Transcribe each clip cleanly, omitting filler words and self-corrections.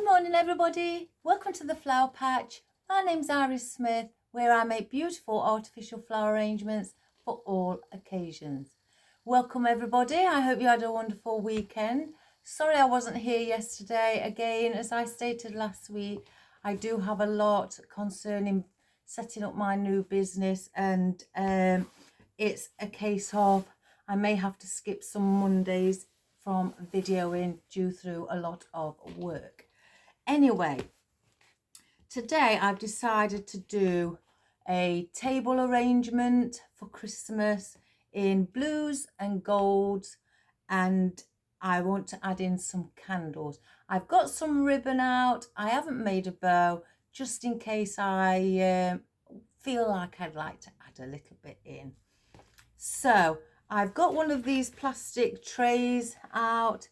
Good morning everybody, welcome to the Flower Patch. My name's Iris Smith, where I make beautiful artificial flower arrangements for all occasions. Welcome everybody, I hope you had a wonderful weekend. Sorry I wasn't here yesterday. Again, as I stated last week, I do have a lot concerning setting up my new business, and it's a case of I may have to skip some Mondays from videoing due through a lot of work. Anyway, today I've decided to do a table arrangement for Christmas in blues and golds, and I want to add in some candles. I've got some ribbon out. I haven't made a bow just in case I feel like I'd like to add a little bit in. So I've got one of these plastic trays out,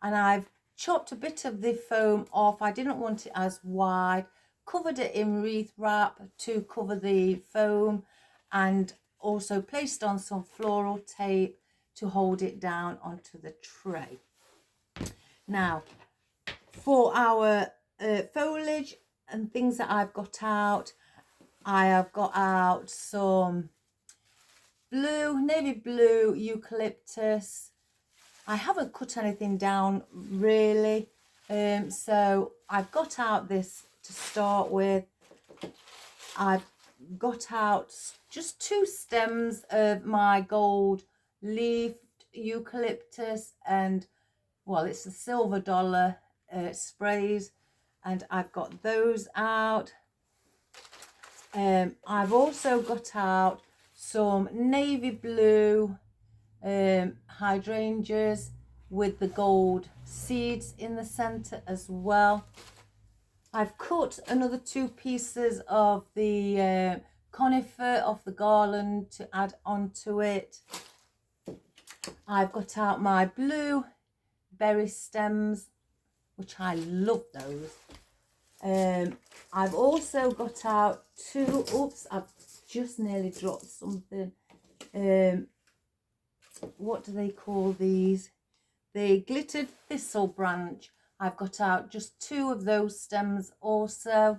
and I've chopped a bit of the foam off. I didn't want it as wide, covered it in wreath wrap to cover the foam, and also placed on some floral tape to hold it down onto the tray. Now, for our foliage and things that I've got out, I have got out some navy blue eucalyptus. I haven't cut anything down really, so I've got out this to start with. I've got out just 2 stems of my gold leafed eucalyptus, and well, it's the silver dollar sprays, and I've got those out. I've also got out some navy blue hydrangeas with the gold seeds in the center as well. I've cut another 2 pieces of the conifer off the garland to add onto it. I've got out my blue berry stems, which I love those. I've also got out 2, oops, I've just nearly dropped something. What do they call these? The glittered thistle branch. I've got out just 2 of those stems also.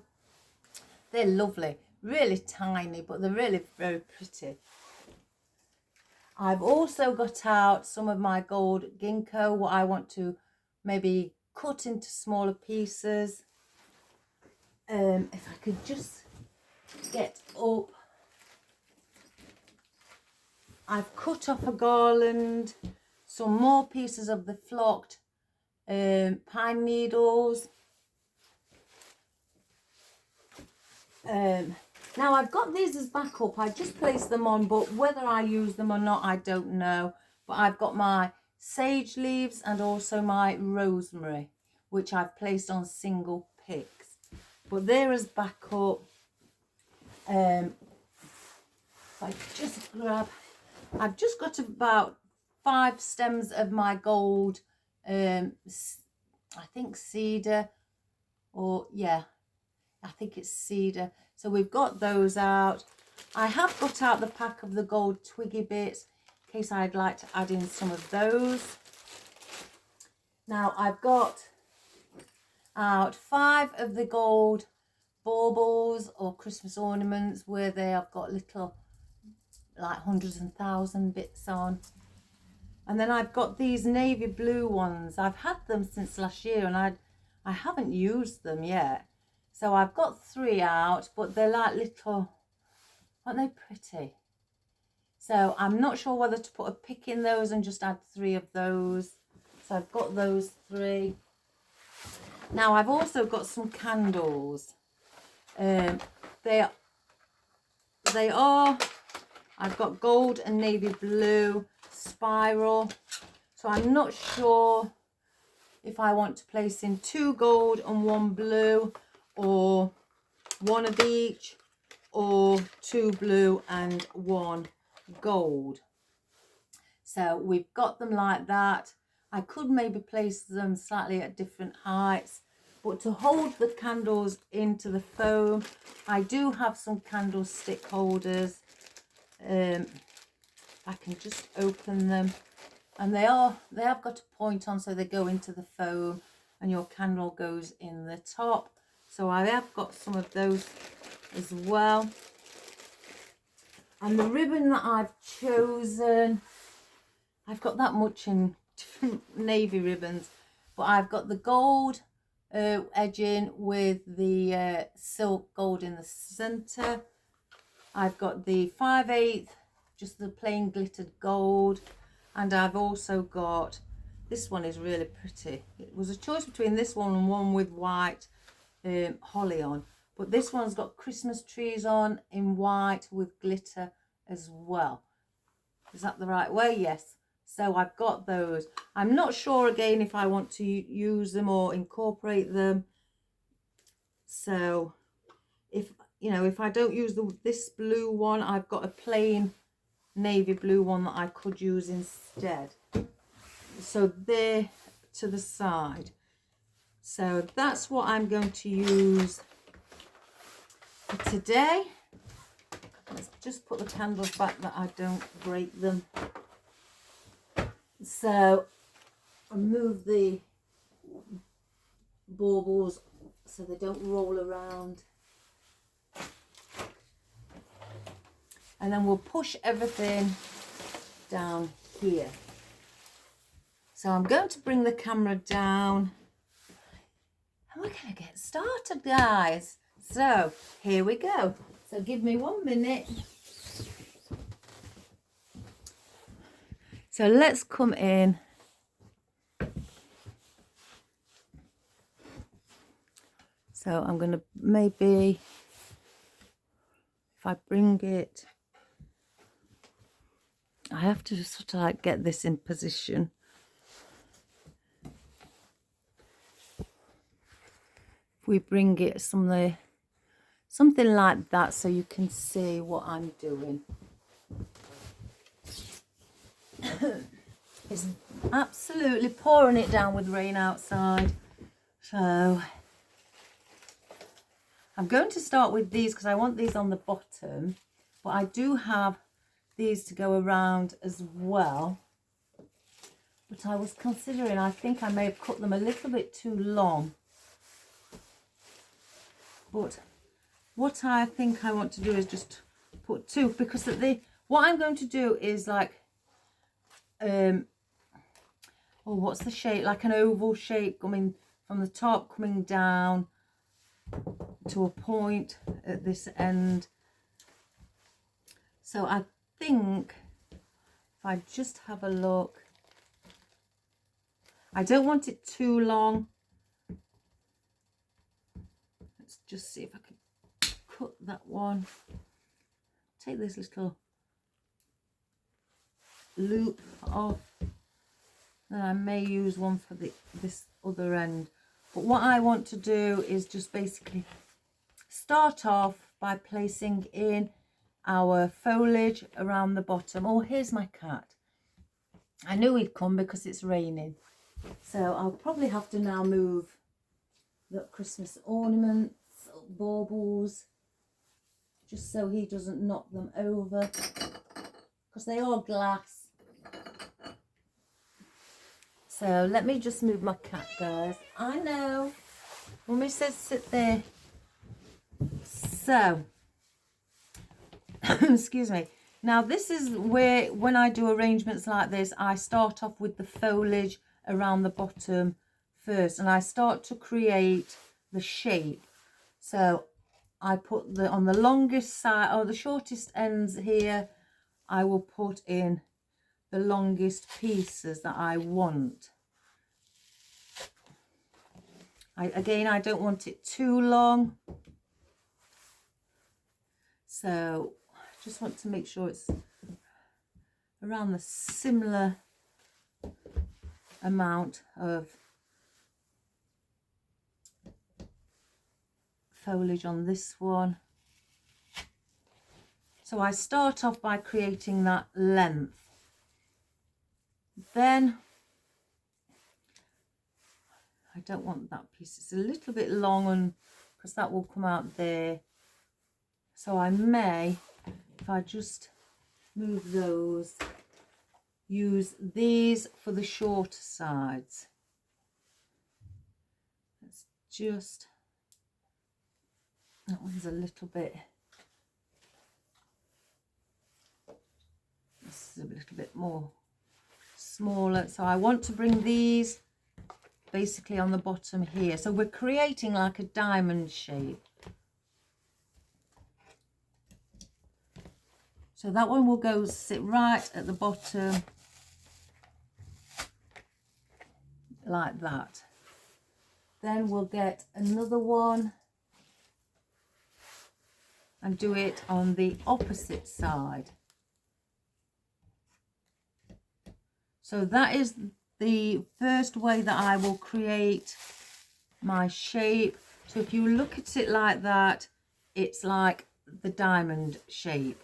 They're lovely, really tiny, but they're really very pretty. I've also got out some of my gold ginkgo, what I want to maybe cut into smaller pieces. If I could just get up. I've cut off a garland, some more pieces of the flocked pine needles. Now I've got these as backup. I just placed them on, but whether I use them or not, I don't know. But I've got my sage leaves and also my rosemary, which I've placed on single picks. But they're as backup. If I just grab, I've just got about 5 stems of my gold, I think cedar, or yeah, I think it's cedar. So we've got those out. I have got out the pack of the gold twiggy bits in case I'd like to add in some of those. Now I've got out 5 of the gold baubles or Christmas ornaments where they have got little like hundreds and thousand bits on. And then I've got these navy blue ones. I've had them since last year, and I haven't used them yet. So I've got 3 out, but they're like little, aren't they pretty? So I'm not sure whether to put a pick in those and just add 3 of those. So I've got those 3. Now I've also got some candles. They are, I've got gold and navy blue spiral. So I'm not sure if I want to place in 2 gold and 1 blue, or 1 of each, or 2 blue and 1 gold. So we've got them like that. I could maybe place them slightly at different heights, but to hold the candles into the foam, I do have some candlestick holders. I can just open them, and they have got a point on, so they go into the foam. and your candle goes in the top. So I have got some of those as well. And the ribbon that I've chosen, I've got that much in different navy ribbons, but I've got the gold edging with the silk gold in the center. I've got the 5/8, just the plain glittered gold, and I've also got, this one is really pretty. It was a choice between this one and one with white holly on, but this one's got Christmas trees on in white with glitter as well. Is that the right way? Yes. So I've got those. I'm not sure again if I want to use them or incorporate them. So if if I don't use this blue one, I've got a plain navy blue one that I could use instead. So they're to the side. So that's what I'm going to use for today. Let's just put the candles back that I don't break them. So I move the baubles so they don't roll around. And then we'll push everything down here. So I'm going to bring the camera down and we're going to get started, guys. So here we go. So give me 1 minute. So let's come in. So I'm going to maybe, if I bring it, I have to just sort of like get this in position. If we bring it something like that so you can see what I'm doing. It's absolutely pouring it down with rain outside. So I'm going to start with these because I want these on the bottom, but I do have these to go around as well. But I was considering, I think I may have cut them a little bit too long. But what I think I want to do is just put two, because what I'm going to do is like, what's the shape? Like an oval shape coming from the top, coming down to a point at this end. So I think if I just have a look, I don't want it too long. Let's just see if I can cut that one. Take this little loop off. Then I may use one for this other end. But what I want to do is just basically start off by placing in our foliage around the bottom. Oh, here's my cat. I knew he'd come because it's raining. So I'll probably have to now move the Christmas ornaments, baubles, just so he doesn't knock them over, because they are glass. So let me just move my cat, guys. I know. Mummy says sit there. So, excuse me. Now this is where, when I do arrangements like this, I start off with the foliage around the bottom first, and I start to create the shape. So I put on the longest side, or the shortest ends here, I will put in the longest pieces that I want. Again, I don't want it too long. So I just want to make sure it's around the similar amount of foliage on this one. So I start off by creating that length. Then I don't want that piece, it's a little bit long, and because that will come out there. So I may, if I just move those, use these for the shorter sides. just, that one's a little bit, this is a little bit more smaller. So I want to bring these basically on the bottom here. So we're creating like a diamond shape. So that one will go sit right at the bottom like that. Then we'll get another one and do it on the opposite side. So that is the first way that I will create my shape. So if you look at it like that, it's like the diamond shape.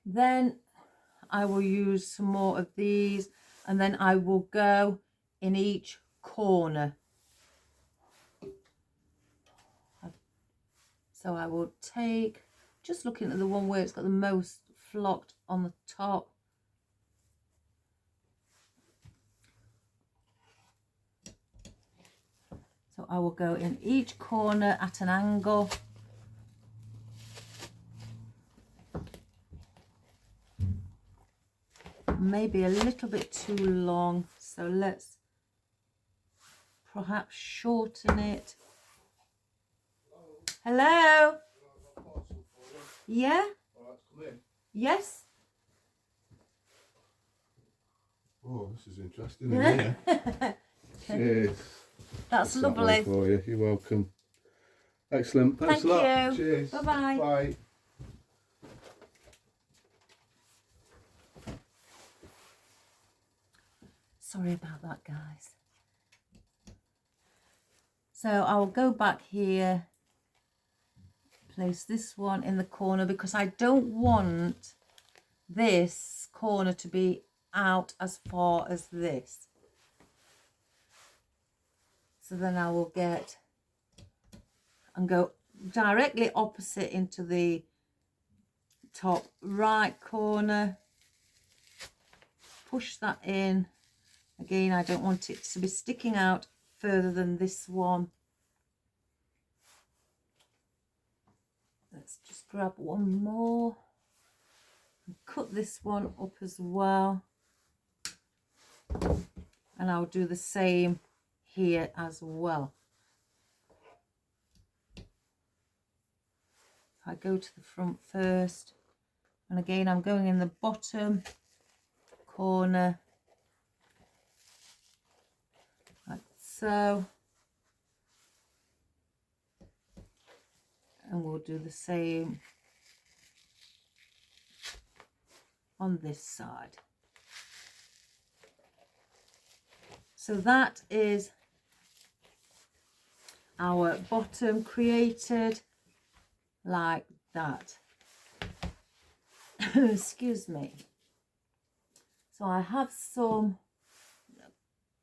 Then I will use some more of these, and then I will go in each corner. So I will take, just looking at the one where it's got the most flocked on the top. So I will go in each corner at an angle. Maybe a little bit too long, so let's perhaps shorten it. Hello? Yeah? Yes? Oh, this is interesting. Yeah. Cheers. That's lovely. That for you. You're welcome. Excellent. Thanks a lot. Thank you. Cheers. Bye-bye. Bye. Sorry about that, guys. So I'll go back here, place this one in the corner because I don't want this corner to be out as far as this. So then I will get and go directly opposite into the top right corner, push that in. Again, I don't want it to be sticking out further than this one. Let's just grab one more and cut this one up as well. And I'll do the same here as well. I go to the front first, and again I'm going in the bottom corner like so, and we'll do the same on this side. So that is our bottom created like that. Excuse me. So I have a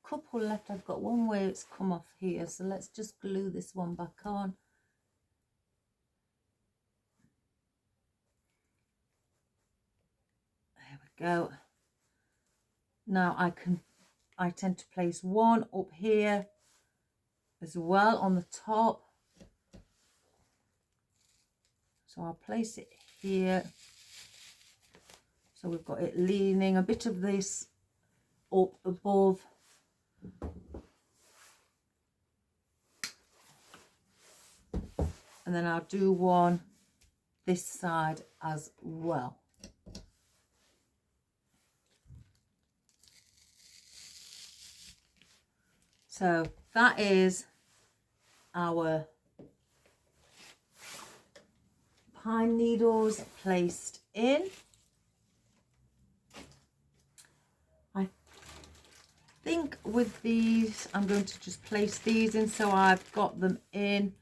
couple left. I've got one where it's come off here, so let's just glue this one back on. There we go. Now I tend to place one up here as well on the top. So I'll place it here. So we've got it leaning, a bit of this up above. And then I'll do one this side as well. So that is our pine needles placed in. I think with these I'm going to just place these in so I've got them in,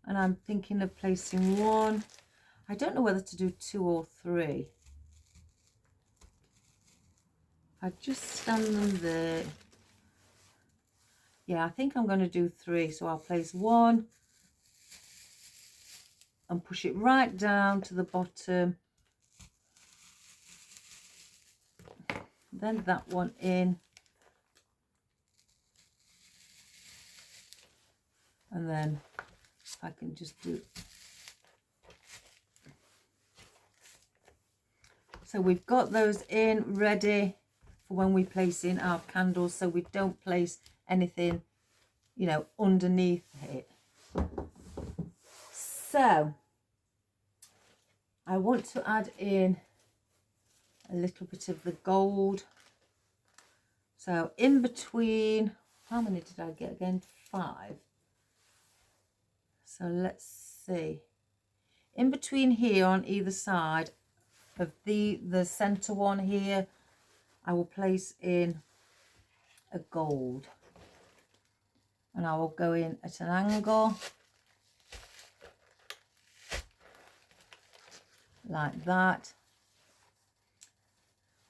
and I'm thinking of placing one. I don't know whether to do 2 or 3. I just stand them there. Yeah, I think I'm going to do 3, so I'll place 1 and push it right down to the bottom. Then that one in. And then if I can just do. So we've got those in ready for when we place in our candles, so we don't place anything, you know, underneath it. So I want to add in a little bit of the gold. So in between, how many did I get again? 5. So let's see. In between here on either side of the center one here, I will place in a gold. And I will go in at an angle. Like that.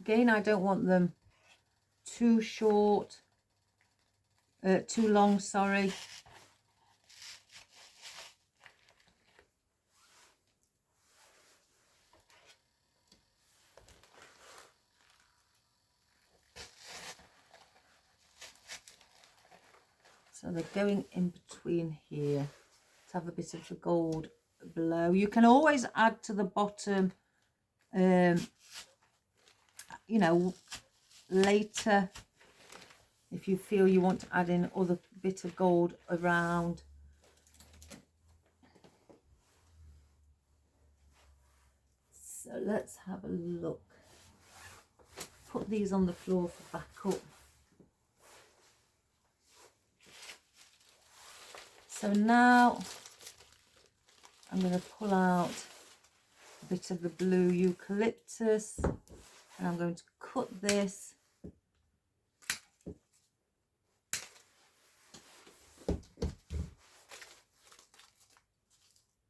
Again, I don't want them too short, too long, sorry. So they're going in between here to have a bit of the gold below. You can always add to the bottom, you know, later if you feel you want to add in other bit of gold around. So let's have a look. Put these on the floor for backup. So now I'm going to pull out a bit of the blue eucalyptus and I'm going to cut this.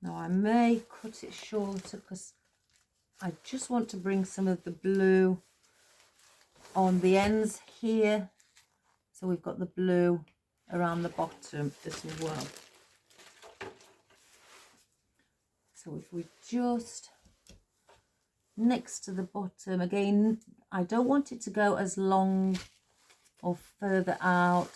Now I may cut it shorter because I just want to bring some of the blue on the ends here. So we've got the blue around the bottom as well. So if we just next to the bottom, again, I don't want it to go as long or further out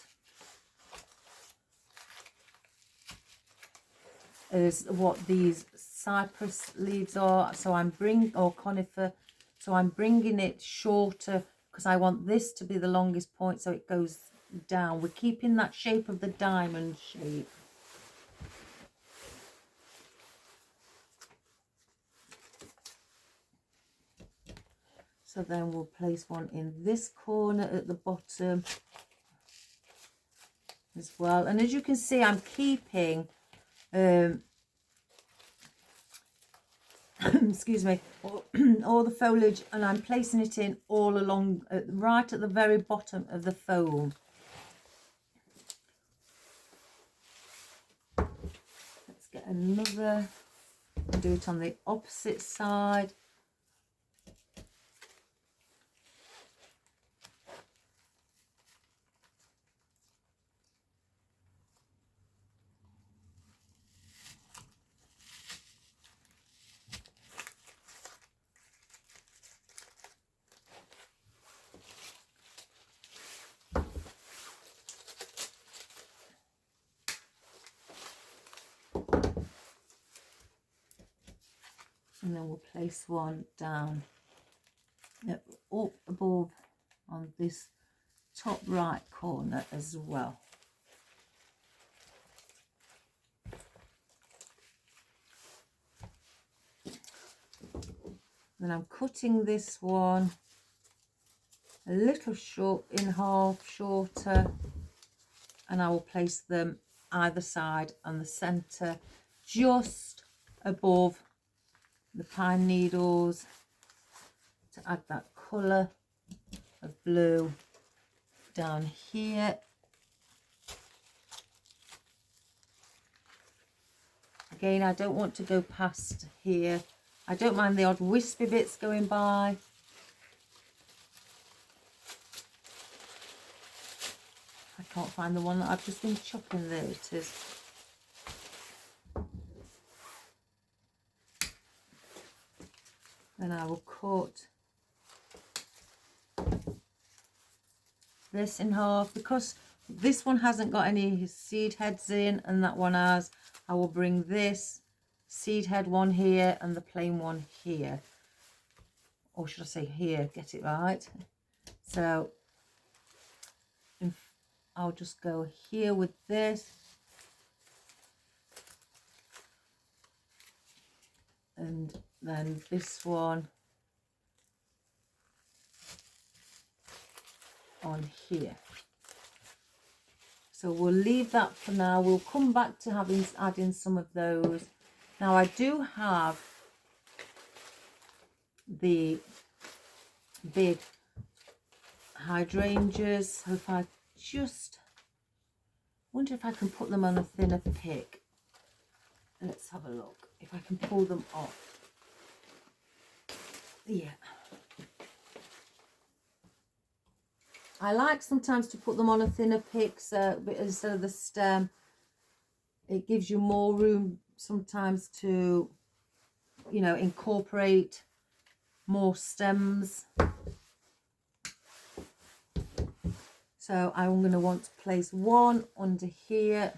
as what these cypress leaves are. So I'm or conifer. So I'm bringing it shorter because I want this to be the longest point, so it goes down. We're keeping that shape of the diamond shape. So then we'll place one in this corner at the bottom as well. And as you can see, I'm keeping, excuse me, all the foliage, and I'm placing it in all along, right at the very bottom of the foam. Let's get another, do it on the opposite side. And then we'll place one down up above on this top right corner as well. Then I'm cutting this one a little short, in half shorter, and I will place them either side on the center, just above the pine needles, to add that colour of blue down here. Again, I don't want to go past here. I don't mind the odd wispy bits going by. I can't find the one that I've just been chopping. There it is. Then I will cut this in half, because this one hasn't got any seed heads in, and that one has. I will bring this seed head one here and the plain one here, or should I say here, get it right. So I'll just go here with this, and then this one on here. So we'll leave that for now. We'll come back to adding some of those. Now I do have the big hydrangeas, so if I just wonder if I can put them on a thinner pick. Let's have a look if I can pull them off. Yeah, I like sometimes to put them on a thinner pick, so instead of the stem, it gives you more room sometimes to, you know, incorporate more stems. So I'm going to want to place one under here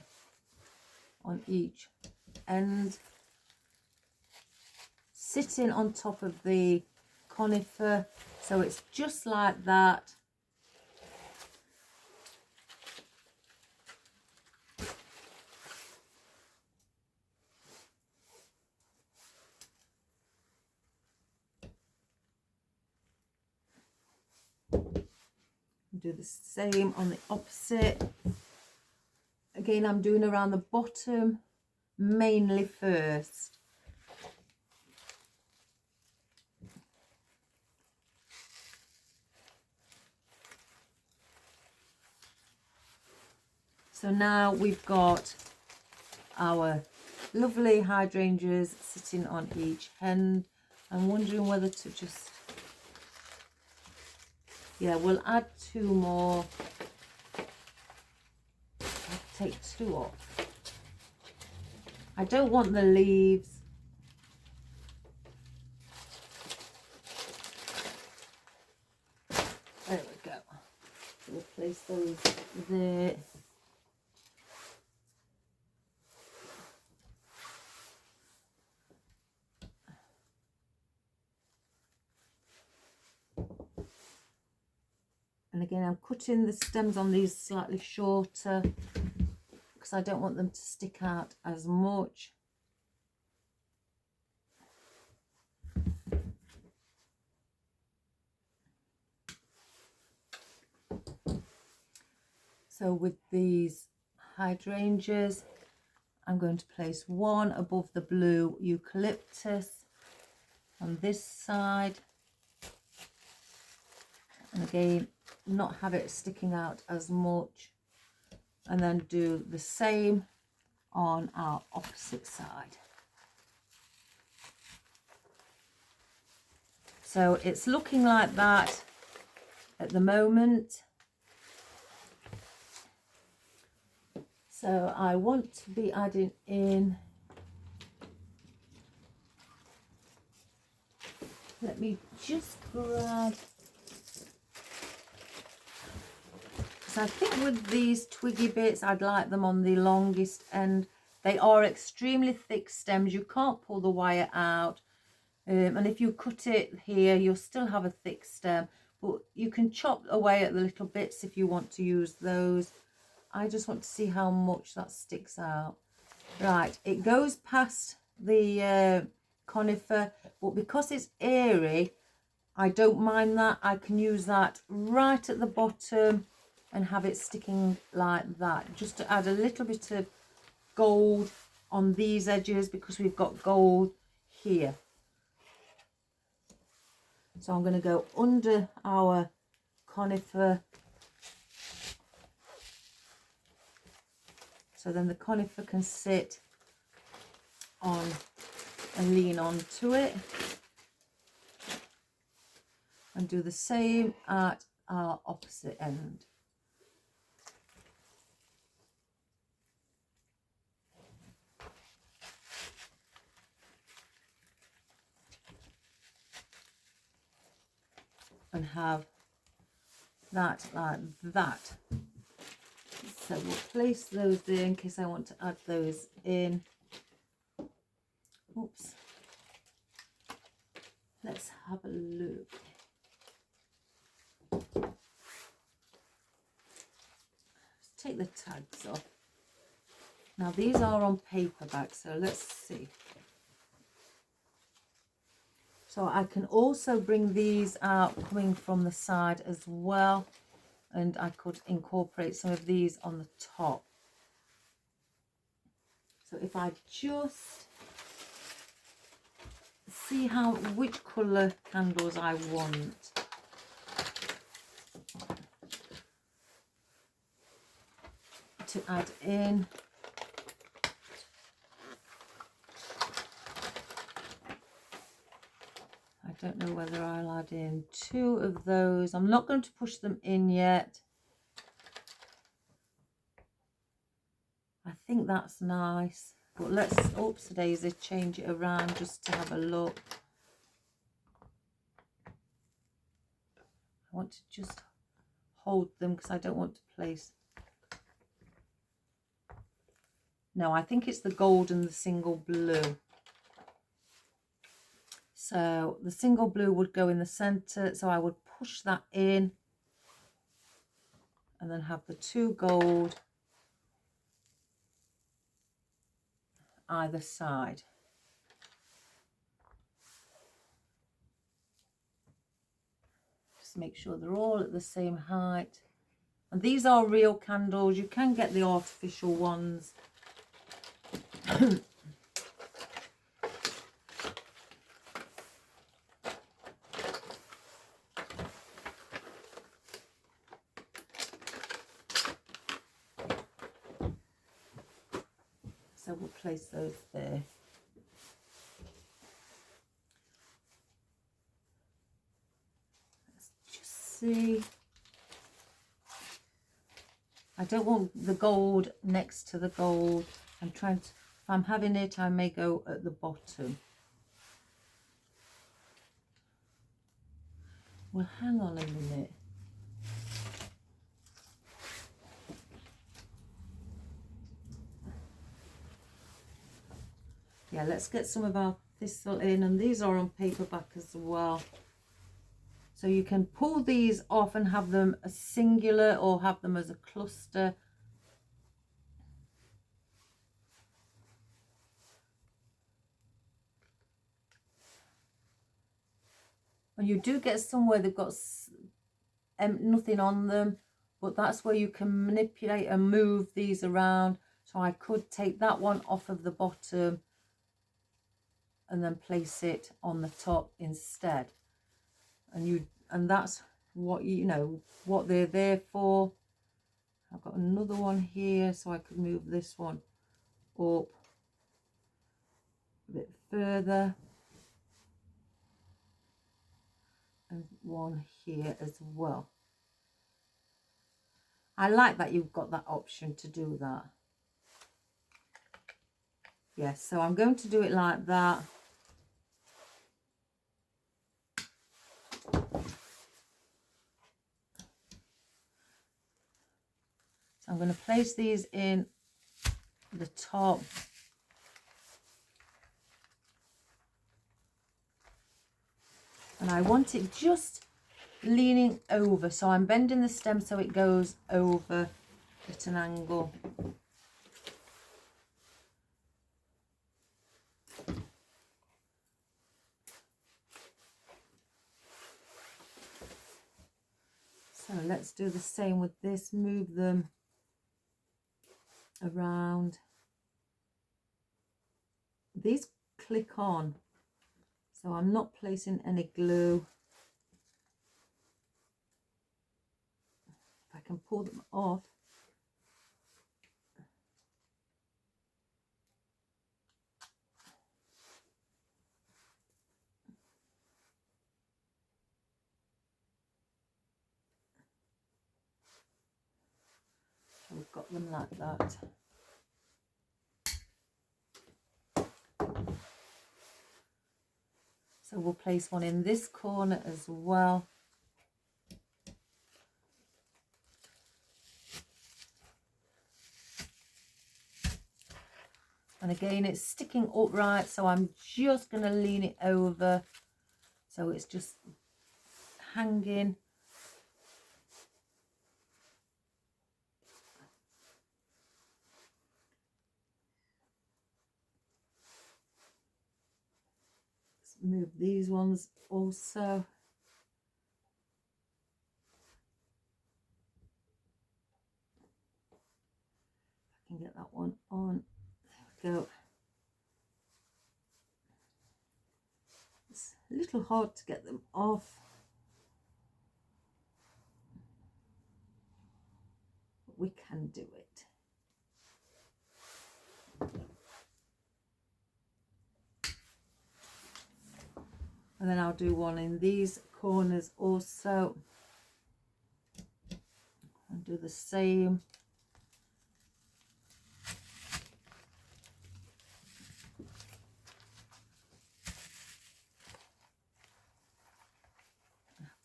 on each end, sitting on top of the conifer, so it's just like that. Do the same on the opposite. Again, I'm doing around the bottom mainly first. So now we've got our lovely hydrangeas sitting on each end. I'm wondering whether to just, yeah, we'll add 2 more. I'll take 2 off. I don't want the leaves. There we go. We'll place those there. And again, I'm cutting the stems on these slightly shorter because I don't want them to stick out as much. So with these hydrangeas, I'm going to place one above the blue eucalyptus on this side. And again, not have it sticking out as much, and then do the same on our opposite side. So it's looking like that at the moment. So I want to be adding in, let me just grab, so I think with these twiggy bits, I'd like them on the longest end. They are extremely thick stems. You can't pull the wire out. And if you cut it here, you'll still have a thick stem. But you can chop away at the little bits if you want to use those. I just want to see how much that sticks out. Right, it goes past the conifer, but because it's airy, I don't mind that. I can use that right at the bottom and have it sticking like that, just to add a little bit of gold on these edges because we've got gold here. So I'm going to go under our conifer, so then the conifer can sit on and lean onto it, and do the same at our opposite end. And have that like that. So we'll place those there in case I want to add those in. Oops. Let's have a look. Let's take the tags off. Now these are on paperback, so let's see. So I can also bring these out coming from the side as well, and I could incorporate some of these on the top. So if I just see which colour candles I want. To add in. I don't know whether I'll add in 2 of those. I'm not going to push them in yet. I think that's nice. But let's, oops daisy, change it around just to have a look. I want to just hold them because I don't want to place. No, I think it's the gold and the single blue. So the single blue would go in the center, so I would push that in and then have the 2 gold either side. Just make sure they're all at the same height. And these are real candles. You can get the artificial ones. So we'll place those there. Let's just see. I don't want the gold next to the gold. I'm trying to, if I'm having it, I may go at the bottom. Well, hang on a minute. Yeah, let's get some of our thistle in, and these are on paperback as well. So you can pull these off and have them as singular or have them as a cluster. And you do get somewhere they've got nothing on them, but that's where you can manipulate and move these around. So I could take that one off of the bottom and then place it on the top instead. And that's what what they're there for. I've got another one here, so I could move this one up a bit further, and one here as well. I like that you've got that option to do that. Yes, so I'm going to do it like that. So I'm going to place these in the top. And I want it just leaning over. So I'm bending the stem so it goes over at an angle. So let's do the same with this. Move them around. These click on, so I'm not placing any glue. If I can pull them off. So we've got them like that. So we'll place one in this corner as well. And again, it's sticking upright, so I'm just going to lean it over so it's just hanging. Let's move these ones also. I can get that one on. There we go. It's a little hard to get them off. But we can do it. And then I'll do one in these corners also. And do the same.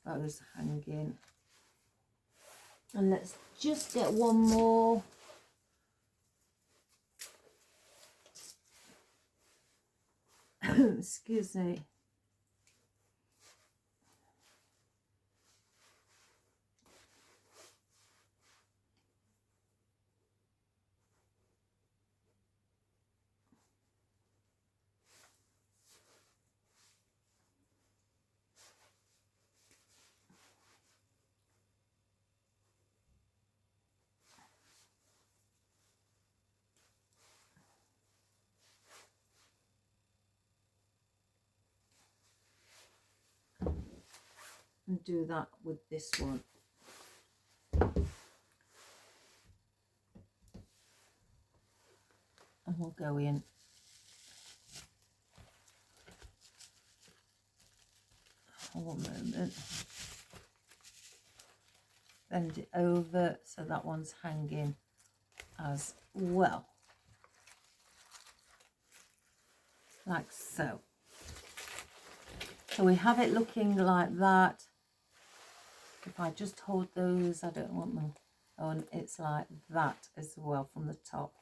Those hanging. And let's just get one more. Excuse me. And do that with this one. And we'll go in. One moment. Bend it over so that one's hanging as well. Like so. So we have it looking like that. If I just hold those, I don't want them on, it's like that as well from the top.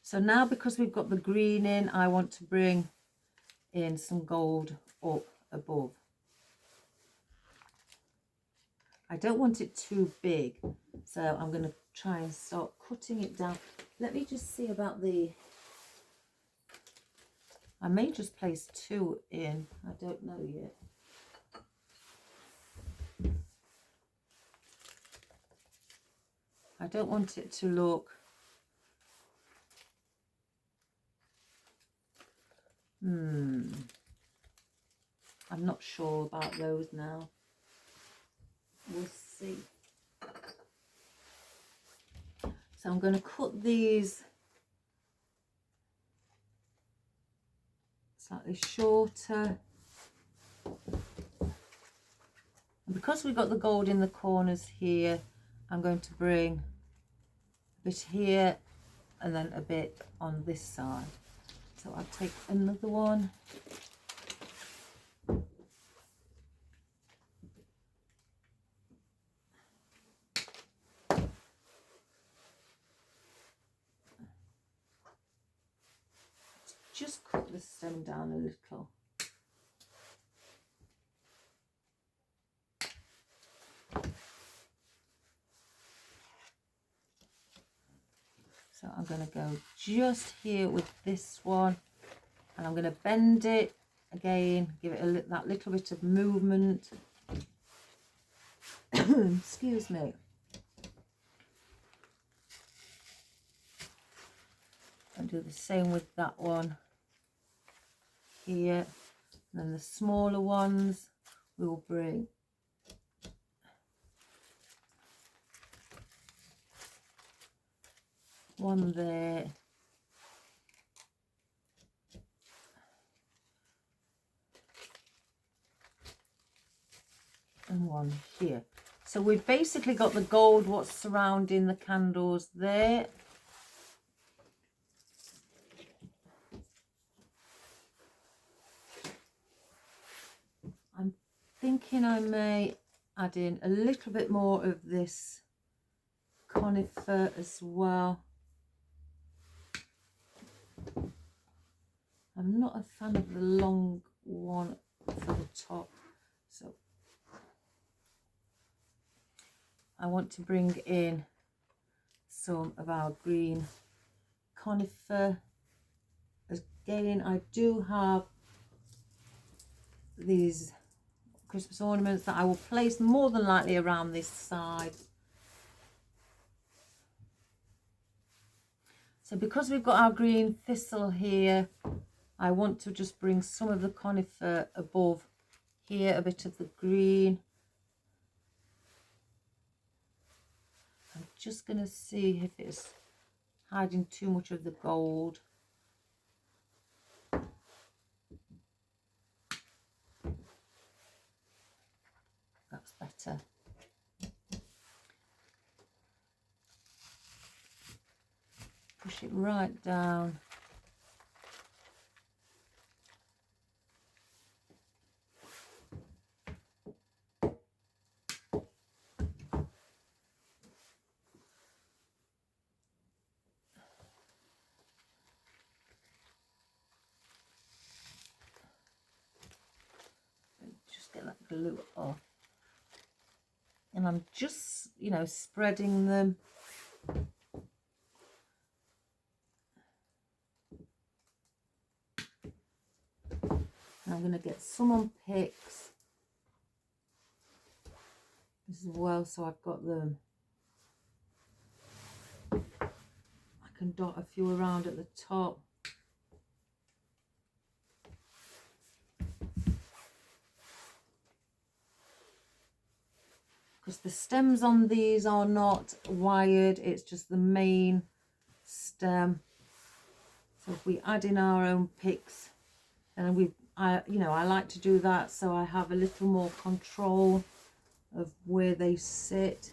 So now, because we've got the green in, I want to bring in some gold up above. I don't want it too big, so I'm going to try and start cutting it down. Let me just see about I may just place two in, I don't know yet. I don't want it to look I'm not sure about those now. We'll see. So I'm going to cut these slightly shorter. And because we've got the gold in the corners here, I'm going to bring a bit here and then a bit on this side. So I'll take another one. Just cut the stem down a little. So I'm going to go just here with this one, and I'm going to bend it again, give it that little bit of movement. Excuse me. And do the same with that one here. And then the smaller ones we'll bring one there, and one here. So we've basically got the gold what's surrounding the candles there. I'm thinking I may add in a little bit more of this conifer as well. I'm not a fan of the long one for the top, so I want to bring in some of our green conifer. Again, I do have these Christmas ornaments that I will place more than likely around this side. So because we've got our green thistle here, I want to just bring some of the conifer above here, a bit of the green. I'm just going to see if it's hiding too much of the gold. That's better. Push it right down. Just get that glue off. And I'm just, you know, spreading them. And I'm going to get some on picks as well, so I've got them. I can dot a few around at the top. Because the stems on these are not wired, it's just the main stem. So if we add in our own picks, and I like to do that so I have a little more control of where they sit.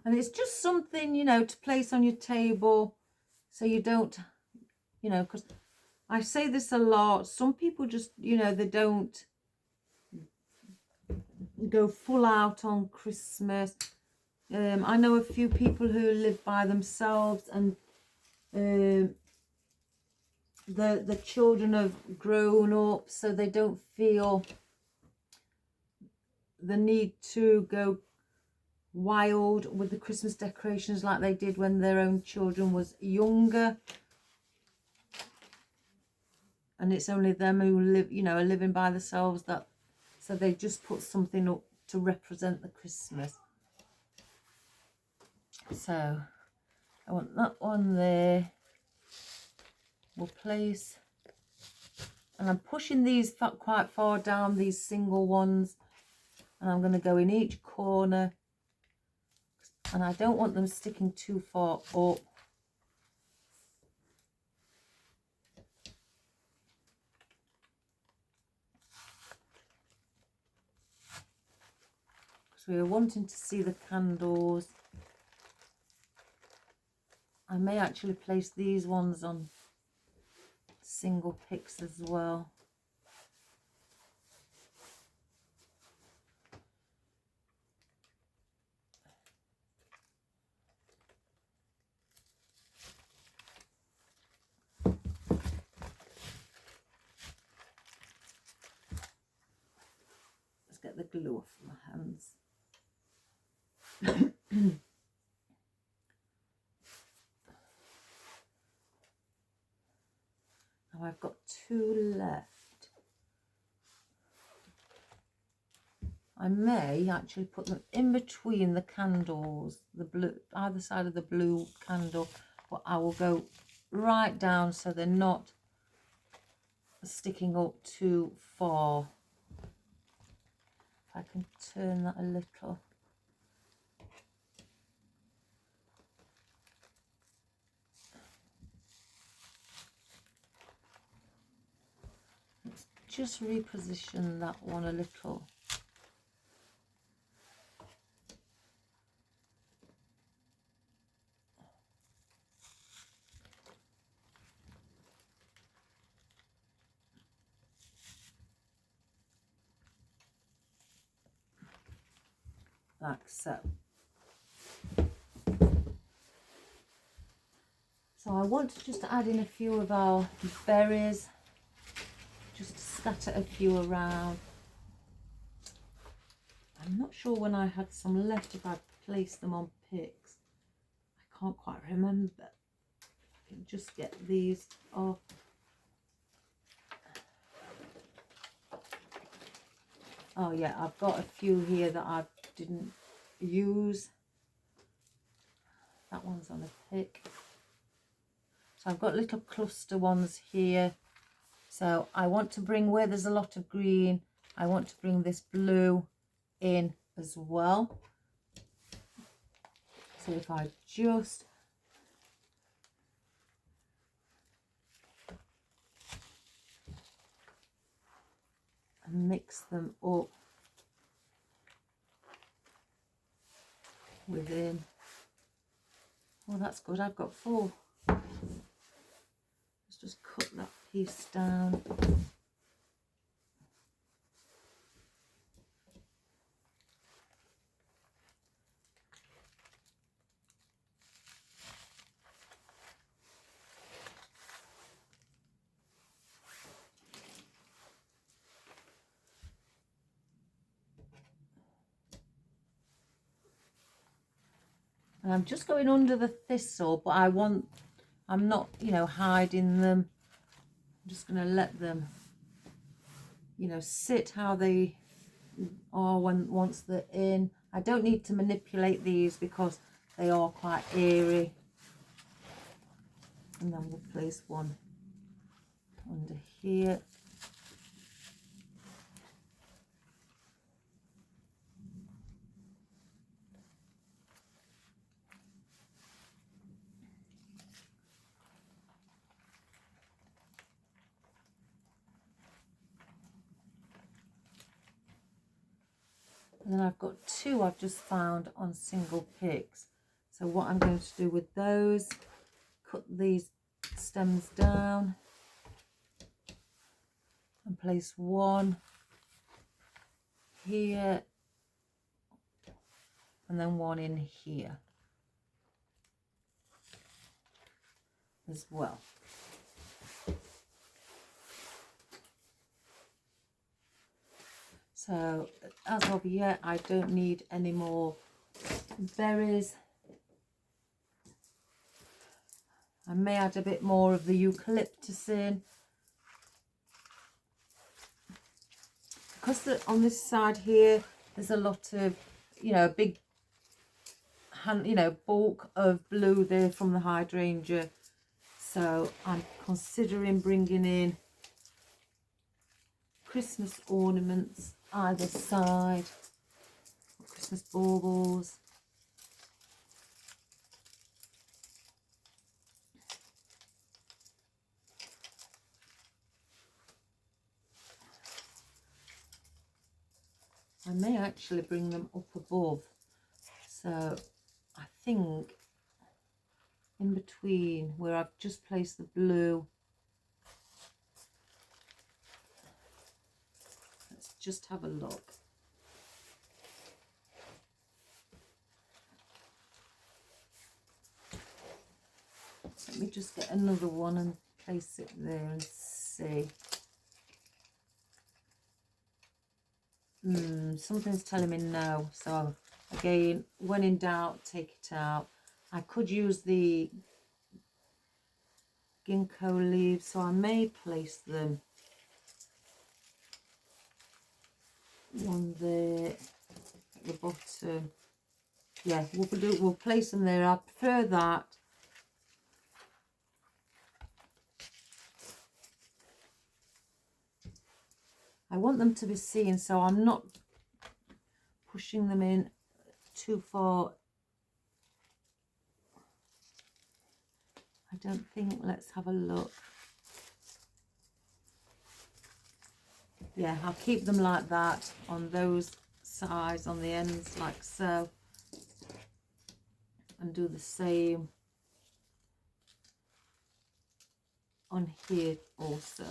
And it's just something, you know, to place on your table so you don't, you know, because I say this a lot. Some people just, you know, they don't go full out on Christmas. I know a few people who live by themselves, and the children have grown up, so they don't feel the need to go wild with the Christmas decorations like they did when their own children was younger. And it's only them who live, you know, are living by themselves, that so they just put something up to represent the Christmas. So I want that one there. We'll place, and I'm pushing these quite far down, these single ones, and I'm going to go in each corner, and I don't want them sticking too far up. Because we were wanting to see the candles. I may actually place these ones on single picks as well. Let's get the glue off my hands. Now I've got 2 left. I may actually put them in between the candles, the blue, either side of the blue candle, but I will go right down so they're not sticking up too far. If I can turn that a little. Let's just reposition that one a little. like so. So I want to just add in a few of our berries, just scatter a few around. I'm not sure when I had some left if I placed them on picks. I can't quite remember. I can just get these off. Oh yeah, I've got a few here that I didn't use. That one's on a pick. So I've got little cluster ones here. So I want to bring, where there's a lot of green, I want to bring this blue in as well. So if I just mix them up within. Oh, that's good. I've got 4. Let's just cut that piece down. And I'm just going under the thistle, but I'm not, you know, hiding them. I'm just going to let them, you know, sit how they are once they're in. I don't need to manipulate these because they are quite airy. And then we'll place one under here. And then I've got 2 I've just found on single picks. So what I'm going to do with those, cut these stems down and place one here and then one in here as well. So as of yet, I don't need any more berries. I may add a bit more of the eucalyptus in. Because on this side here, there's a lot of, you know, a big, bulk of blue there from the hydrangea. So I'm considering bringing in Christmas ornaments either side, Christmas baubles. I may actually bring them up above. So I think in between where I've just placed the blue, let's just have a look. Let me just get another one and place it there and see. Something's telling me no. So again, when in doubt, take it out. I could use the ginkgo leaves, so I may place them one there at the bottom. Yeah, we'll place them there. I prefer that. I want them to be seen, so I'm not pushing them in too far. I don't think. Let's have a look. Yeah, I'll keep them like that on those sides, on the ends, like so. And do the same on here also.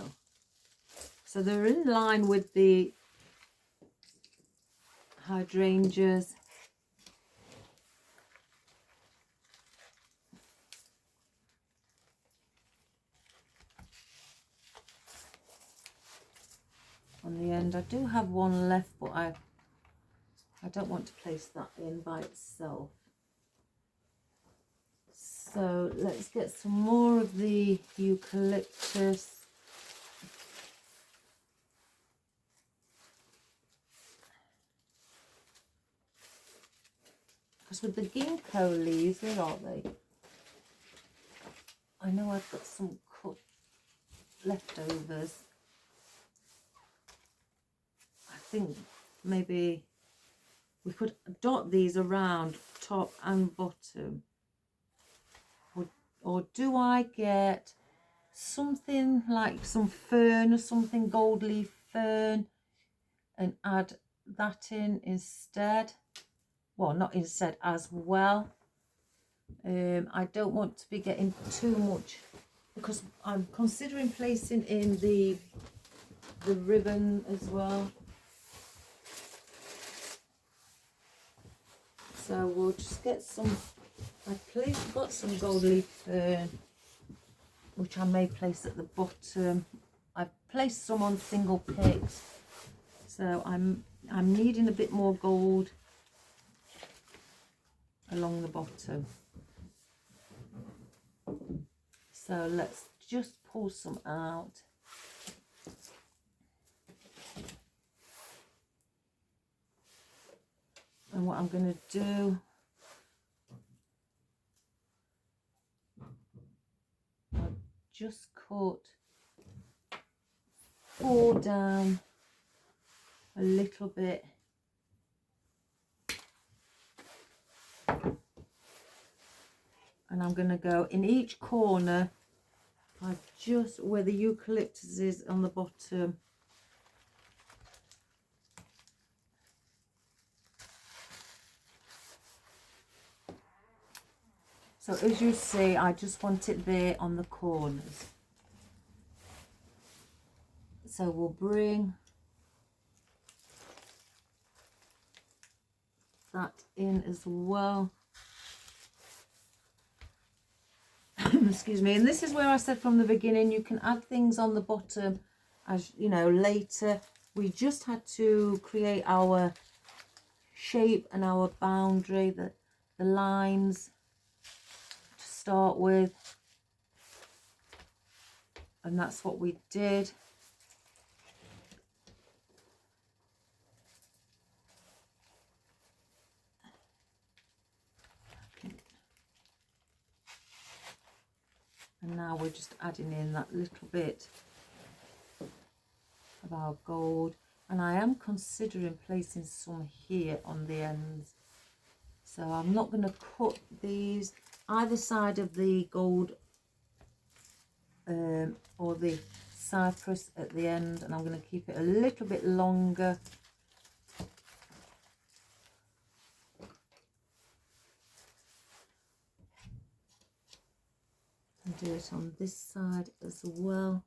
So they're in line with the hydrangeas. do have one left, but I don't want to place that in by itself. So let's get some more of the eucalyptus. Because with the ginkgo leaves, where are they? I know I've got some cut leftovers. I think maybe we could dot these around top and bottom. Or do I get something like some fern or something, gold leaf fern, and add that in instead? Well, not instead, as well. I don't want to be getting too much, because I'm considering placing in the ribbon as well. So we'll just get some. I've got some gold leaf fern, which I may place at the bottom. I've placed some on single picks, so I'm needing a bit more gold along the bottom. So let's just pull some out. And what I'm going to do, I'll just cut 4 down a little bit. And I'm going to go in each corner, just where the eucalyptus is on the bottom. So as you see, I just want it there on the corners. So we'll bring that in as well. Excuse me. And this is where I said from the beginning, you can add things on the bottom as you know later. We just had to create our shape and our boundary, the lines to start with, and that's what we did. And now we're just adding in that little bit of our gold, and I am considering placing some here on the ends. So I'm not going to cut these either side of the gold or the cypress at the end, and I'm going to keep it a little bit longer. And do it on this side as well.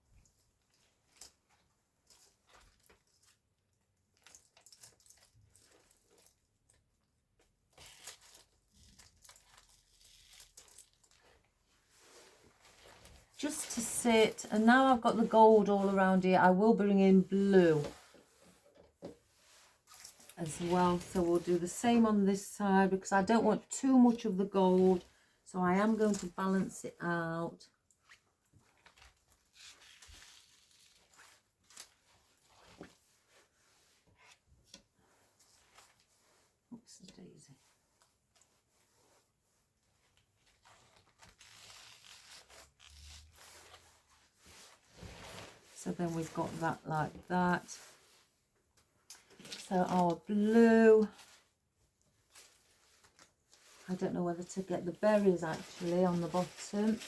Just to sit, and now I've got the gold all around here, I will bring in blue as well. So we'll do the same on this side, because I don't want too much of the gold, so I am going to balance it out. Oops, a daisy. So then we've got that like that. So our blue, I don't know whether to get the berries actually on the bottom.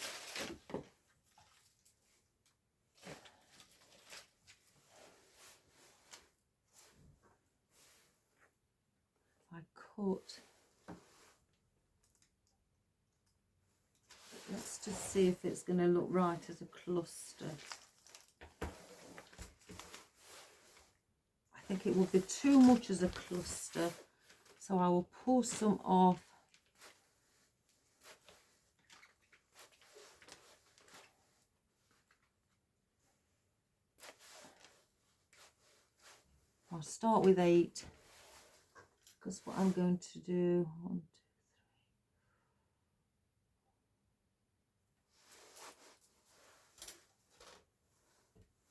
I cut. Let's just see if it's going to look right as a cluster. I think it would be too much as a cluster, so I will pull some off. I'll start with 8 because what I'm going to do, 1,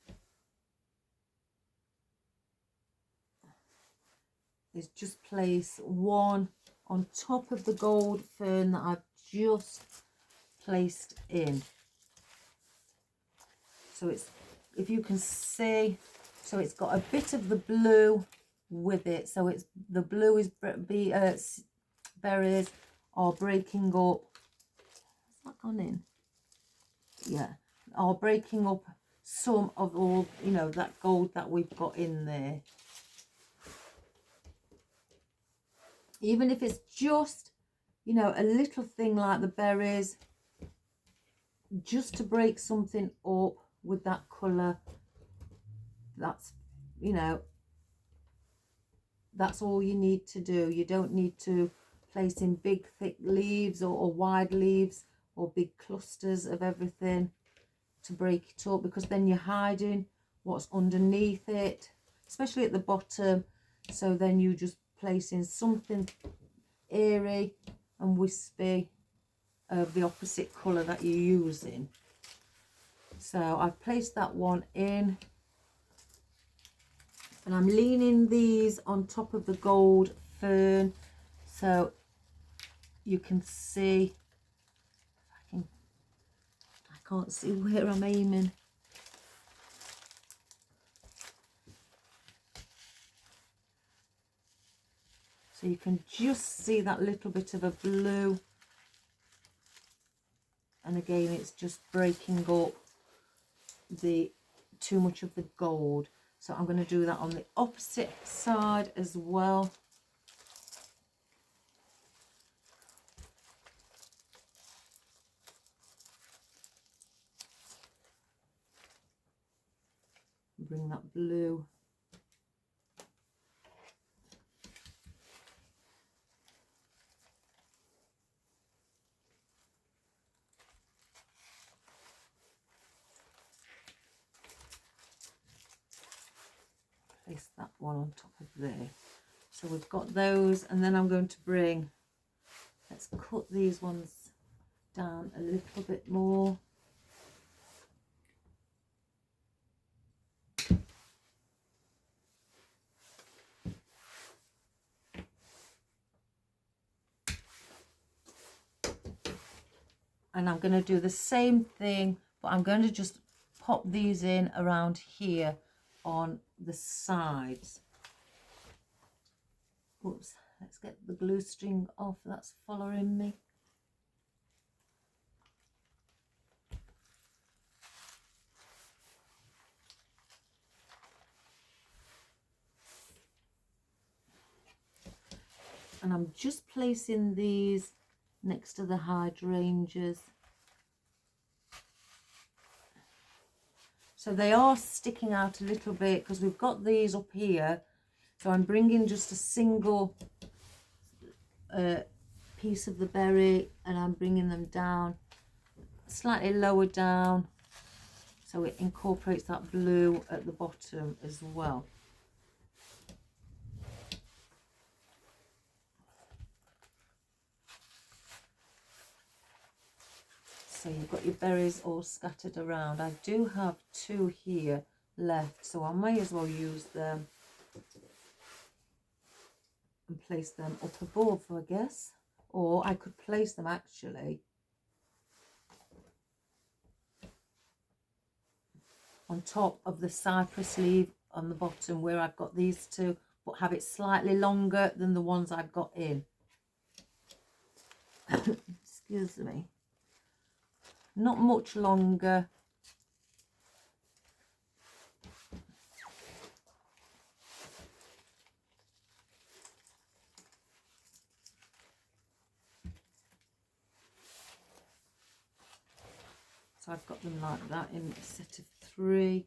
2, 3, is just place 1 on top of the gold fern that I've just placed in. So it's, if you can see, so it's got a bit of the blue with it. So it's, the blue is berries are breaking up. Has that gone in? Yeah, are breaking up some of all, you know, that gold that we've got in there. Even if it's just, you know, a little thing like the berries, just to break something up with that colour, that's, you know, that's all you need to do. You don't need to place in big thick leaves or wide leaves or big clusters of everything to break it up, because then you're hiding what's underneath it, especially at the bottom. So then you just place in something airy and wispy of the opposite colour that you're using. So I've placed that one in, and I'm leaning these on top of the gold fern so you can see. I can't see where I'm aiming. So you can just see that little bit of a blue, and again it's just breaking up the too much of the gold. So I'm going to do that on the opposite side as well. Bring that blue. Place that one on top of there. So we've got those, and then I'm going to bring, let's cut these ones down a little bit more. And I'm going to do the same thing, but I'm going to just pop these in around here on the sides. Oops, let's get the glue string off, that's following me. And I'm just placing these next to the hydrangeas. So they are sticking out a little bit because we've got these up here. So I'm bringing just a single piece of the berry, and I'm bringing them down slightly lower down so it incorporates that blue at the bottom as well. So you've got your berries all scattered around. I do have 2 here left, so I may as well use them and place them up above, I guess. Or I could place them actually on top of the cypress leaf on the bottom where I've got these 2, but have it slightly longer than the ones I've got in. Excuse me. Not much longer. So I've got them like that in a set of 3.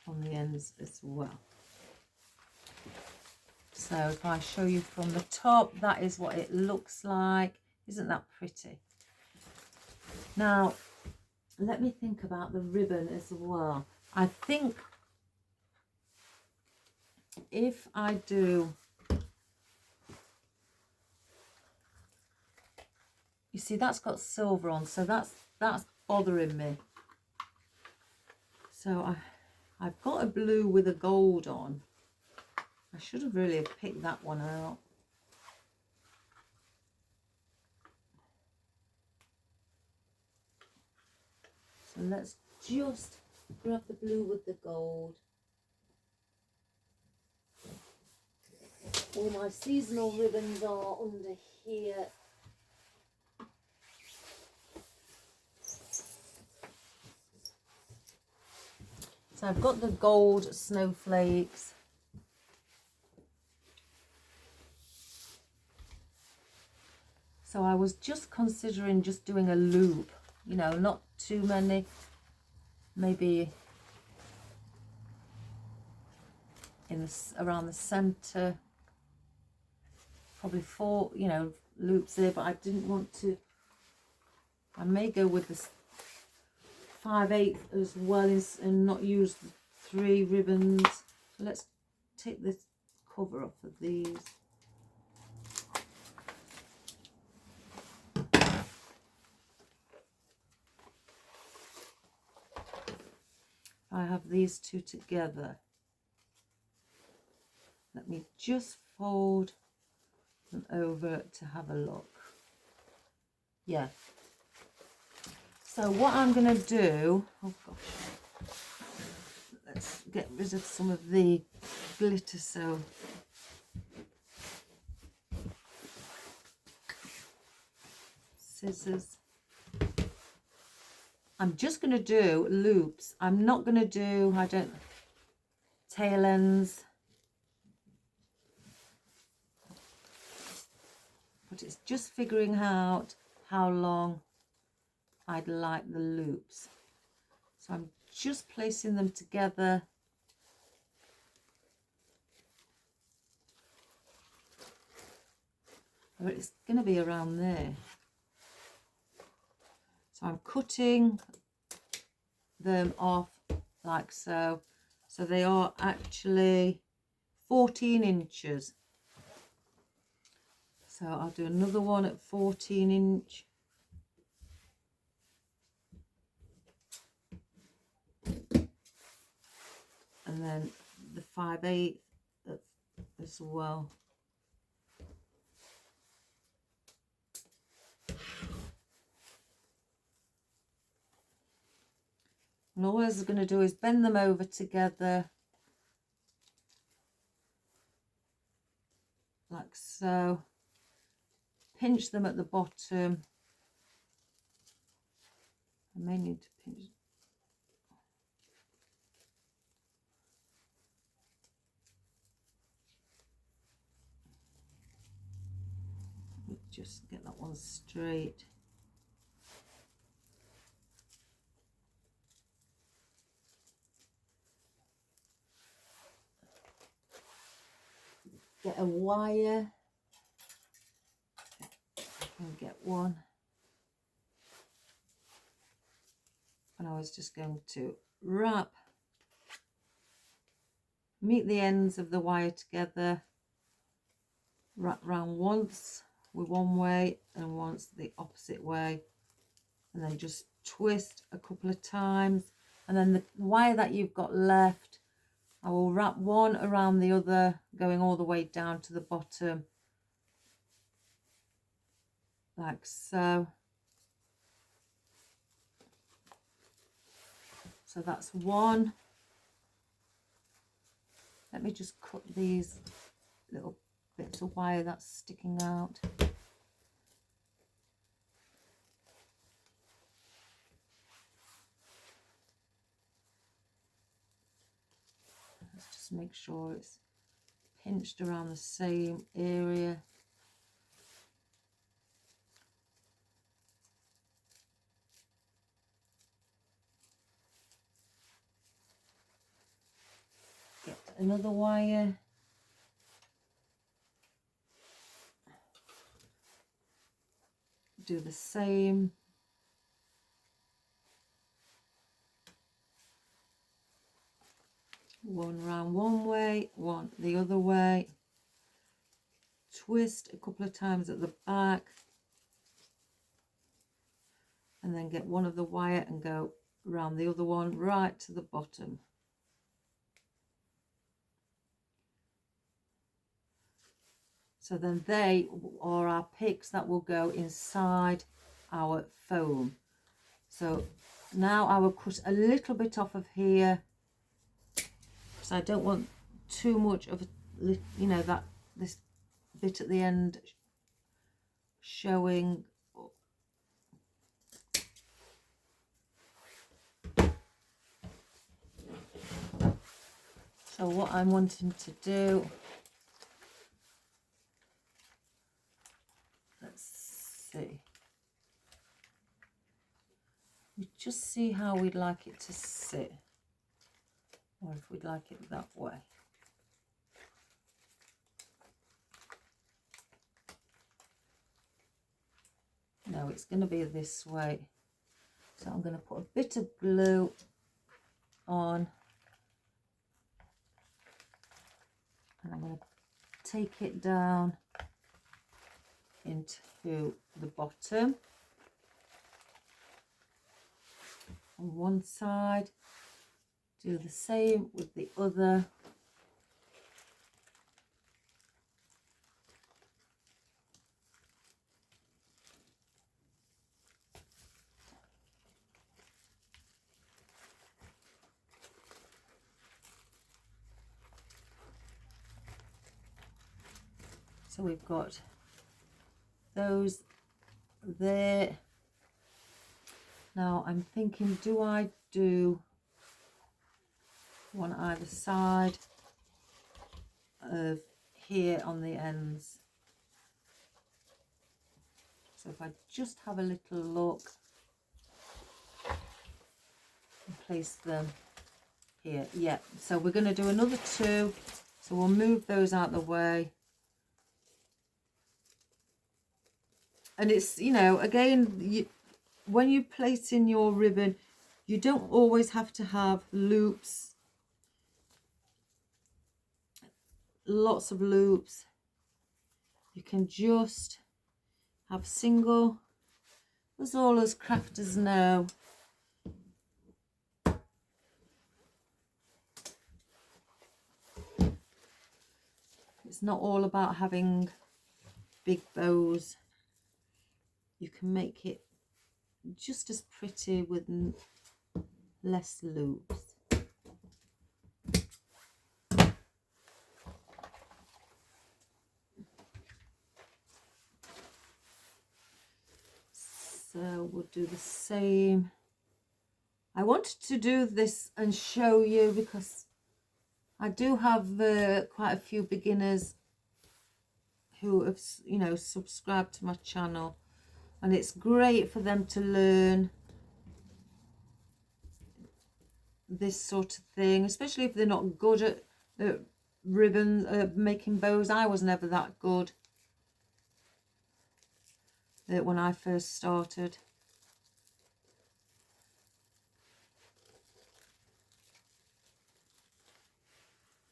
On the ends as well. So if I show you from the top, that is what it looks like. Isn't that pretty? Now, let me think about the ribbon as well. I think if I do, you see that's got silver on, so that's bothering me. So I've got a blue with a gold on. I should have really picked that one out. So let's just grab the blue with the gold. All my seasonal ribbons are under here. So I've got the gold snowflakes. So I was just considering just doing a loop, you know, not too many, maybe in around the center, probably 4, you know, loops there, but I didn't want to. I may go with this 5/8 as well and not use the 3 ribbons. So let's take this cover off of these. I have these two together. Let me just fold them over to have a look. Yeah. So what I'm going to do, oh gosh, let's get rid of some of the glitter. So scissors. I'm just going to do loops. I'm not going to do, tail ends. But it's just figuring out how long I'd like the loops. So I'm just placing them together. But it's going to be around there. So I'm cutting them off like so. So they are actually 14 inches. So I'll do another one at 14 inch. And then the 5/8 as well. And all I was going to do is bend them over together like so. Pinch them at the bottom. I may need to pinch. Just get that one straight. Get a wire. And get one. And I was just going to meet the ends of the wire together, wrap round once with one way and once the opposite way, and then just twist a couple of times, and then the wire that you've got left, I will wrap one around the other, going all the way down to the bottom like so. So that's one. Let me just cut these little bits of wire that's sticking out. Let's just make sure it's pinched around the same area. Get another wire. Do the same. One round one way, one the other way. Twist a couple of times at the back. And then get one of the wire and go round the other one right to the bottom. So then they are our picks that will go inside our foam. So now I will cut a little bit off of here because I don't want too much of, you know, that this bit at the end showing. So what I'm wanting to do, let's see. We just see how we'd like it to sit, or if we'd like it that way. No, it's going to be this way. So I'm going to put a bit of glue on, and I'm going to take it down into the bottom on one side, do the same with the other. So we've got those there. Now I'm thinking, do I do one either side of here on the ends? So if I just have a little look and place them here. Yeah, so we're going to do another two. So we'll move those out the way. And it's, you know, again, when you place in your ribbon, you don't always have to have loops, lots of loops. You can just have single, as all us crafters know. It's not all about having big bows. You can make it just as pretty with less loops. So we'll do the same. I wanted to do this and show you because I do have quite a few beginners who have, you know, subscribed to my channel, and it's great for them to learn this sort of thing, especially if they're not good at ribbon making bows. I was never that good when I first started.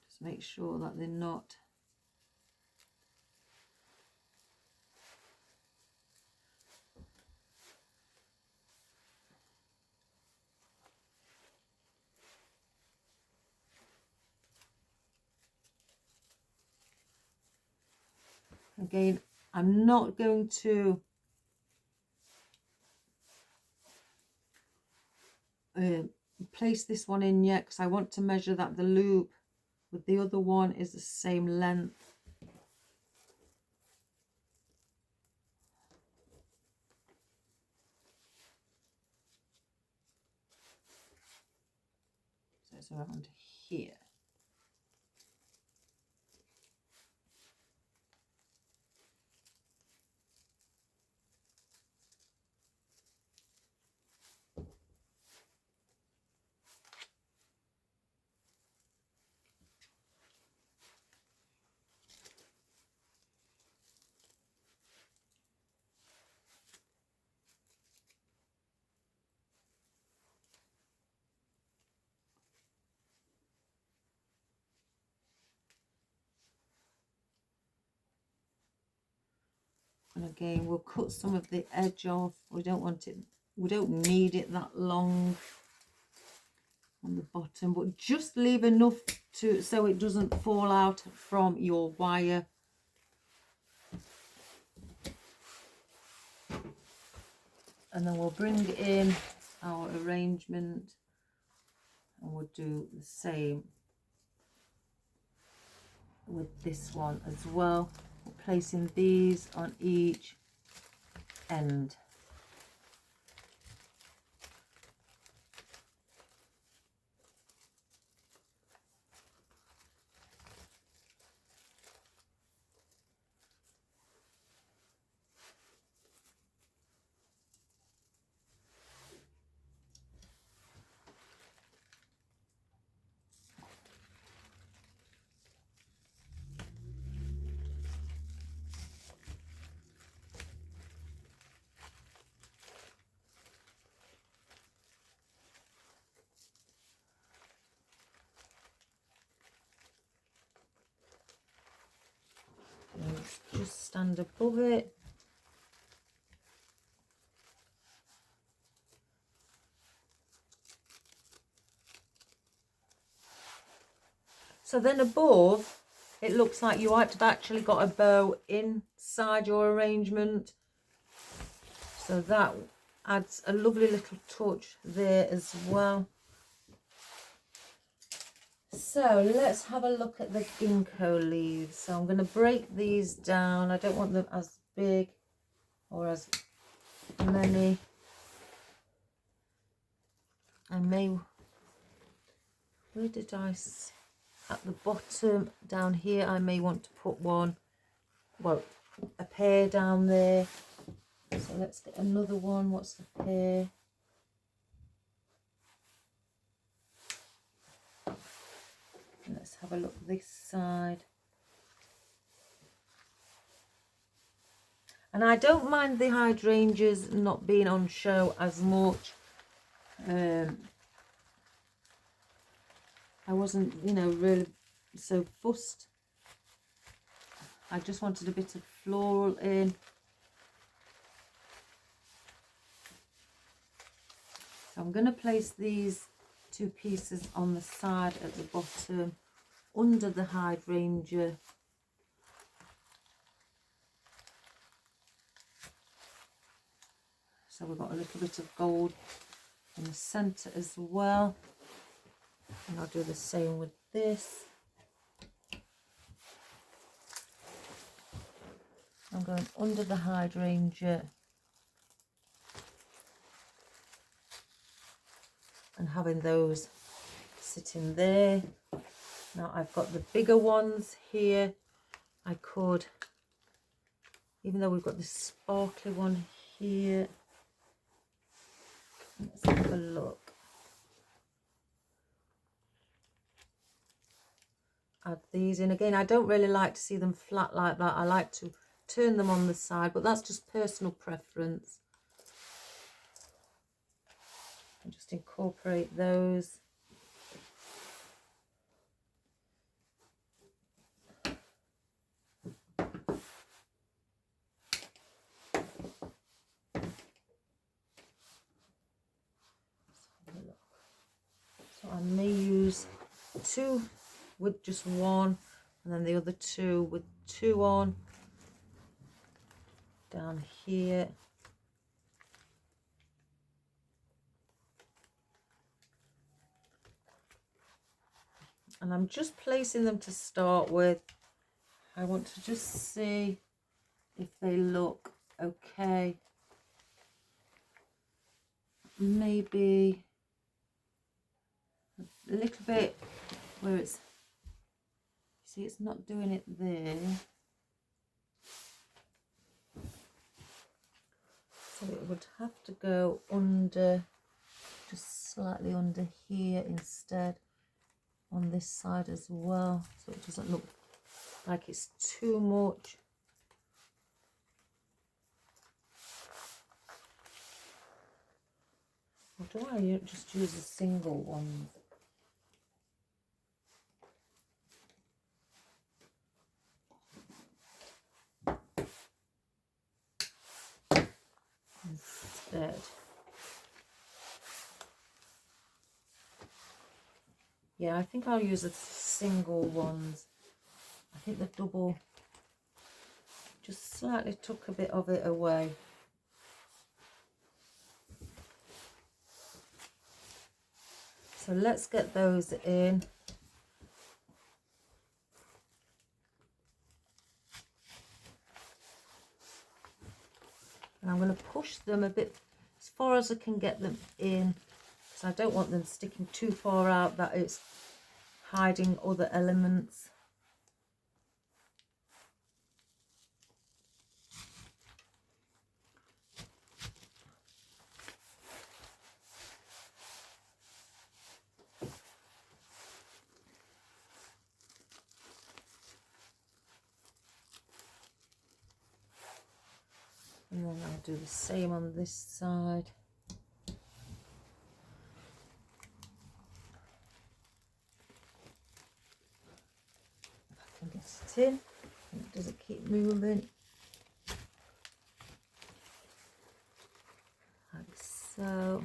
Just make sure that they're not again. I'm not going to place this one in yet because I want to measure that the loop with the other one is the same length. So it's around here. And again, we'll cut some of the edge off. We don't want it, we don't need it that long on the bottom, but just leave enough to so it doesn't fall out from your wire. And then we'll bring in our arrangement and we'll do the same with this one as well. We're placing these on each end. Just stand above it. So then above, it looks like you might have actually got a bow inside your arrangement. So that adds a lovely little touch there as well. So let's have a look at the ginkgo leaves. So I'm going to break these down. I don't want them as big or as many. I may, where did I, at the bottom down here, I may want to put one, well, a pair down there. So let's get another one. What's the pair? Let's have a look this side. And I don't mind the hydrangeas not being on show as much. I wasn't, you know, really so fussed. I just wanted a bit of floral in. So I'm going to place these two pieces on the side at the bottom under the hydrangea. So we've got a little bit of gold in the centre as well. And I'll do the same with this. I'm going under the hydrangea and having those sitting there. Now I've got the bigger ones here. I could, even though we've got this sparkly one here, let's have a look. Add these in. Again, I don't really like to see them flat like that. I like to turn them on the side, but that's just personal preference. And just incorporate those. So I may use two with just one, and then the other two with two on down here. And I'm just placing them to start with. I want to just see if they look okay. Maybe a little bit where it's, see, it's not doing it there. So it would have to go under, just slightly under here instead, on this side as well, so it doesn't look like it's too much. Or do I just use a single one? instead. Yeah, I think I'll use the single ones. I think the double just slightly took a bit of it away. So let's get those in. And I'm going to push them a bit as far as I can get them in, because I don't want them sticking too far out that it's hiding other elements. And then I'll do the same on this side. If I can get it in. Does it keep moving? Like so.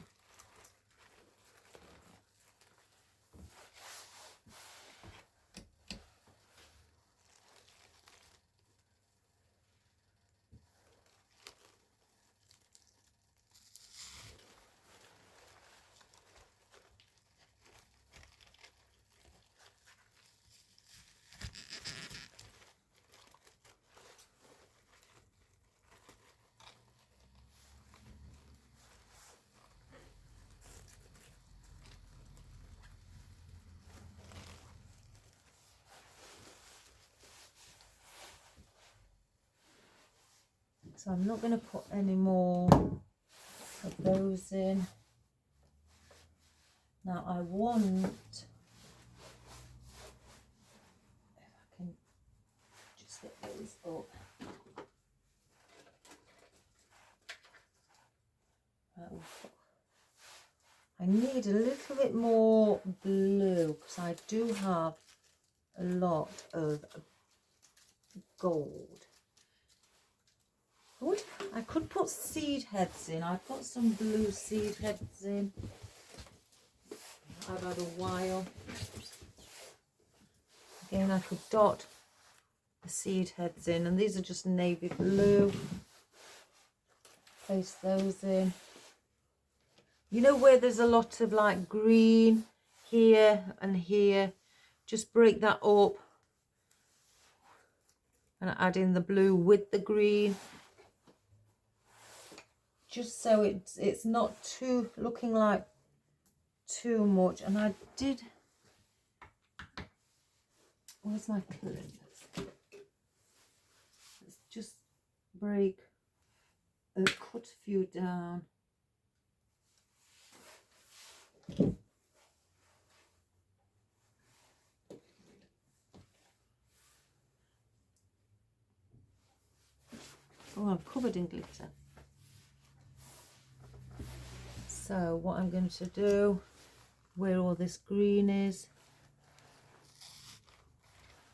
So I'm not going to put any more of those in. Now I want, if I can just get those up. I need a little bit more blue because I do have a lot of gold. I could put seed heads in. I put some blue seed heads in. I've had a while. Again, I could dot the seed heads in, and these are just navy blue. Place those in. You know where there's a lot of like green here and here, just break that up and add in the blue with the green, just so it's not too looking like too much. And I did, where's my clip? Let's just break, cut a few down. Oh, I'm covered in glitter. So what I'm going to do, where all this green is,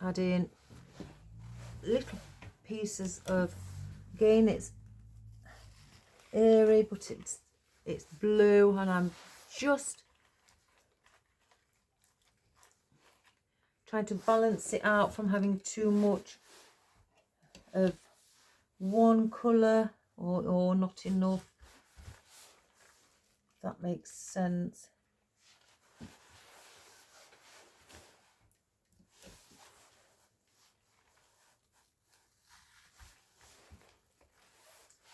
add in little pieces of, again it's airy but it's blue, and I'm just trying to balance it out from having too much of one colour or not enough, if that makes sense.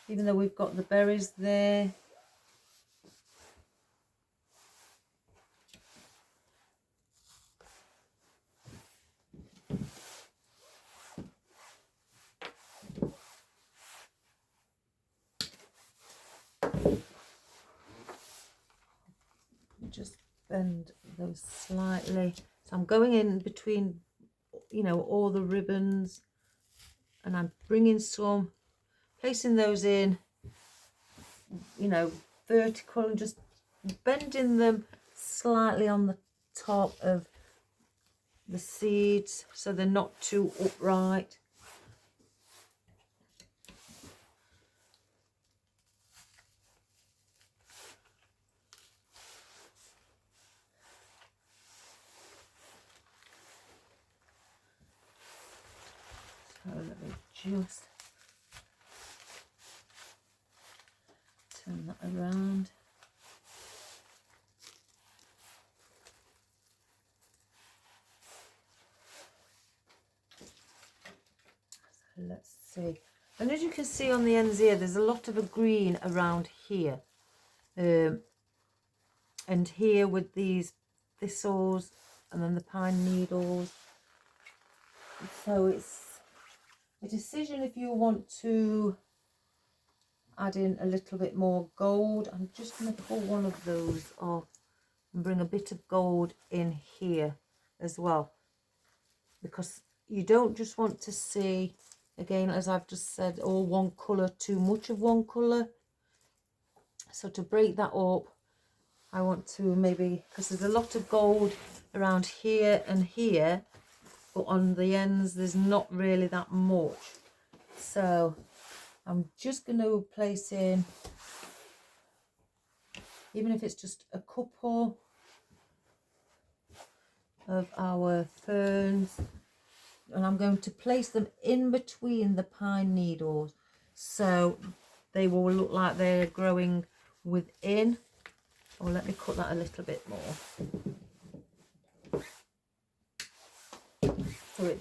Even though we've got the berries there. Just bend those slightly. So I'm going in between, you know, all the ribbons, and I'm bringing some, placing those in, you know, vertical, and just bending them slightly on the top of the seeds so they're not too upright. Let me just turn that around. So let's see. And as you can see on the ends here, there's a lot of a green around here. And here with these thistles and then the pine needles. So it's a decision if you want to add in a little bit more gold. I'm just going to pull one of those off and bring a bit of gold in here as well, because you don't just want to see, again, as I've just said, all one colour, too much of one colour. So to break that up, I want to maybe, because there's a lot of gold around here and here, but on the ends there's not really that much. So I'm just going to place in, even if it's just a couple of our ferns, and I'm going to place them in between the pine needles so they will look like they're growing within. Or let me cut that a little bit more so it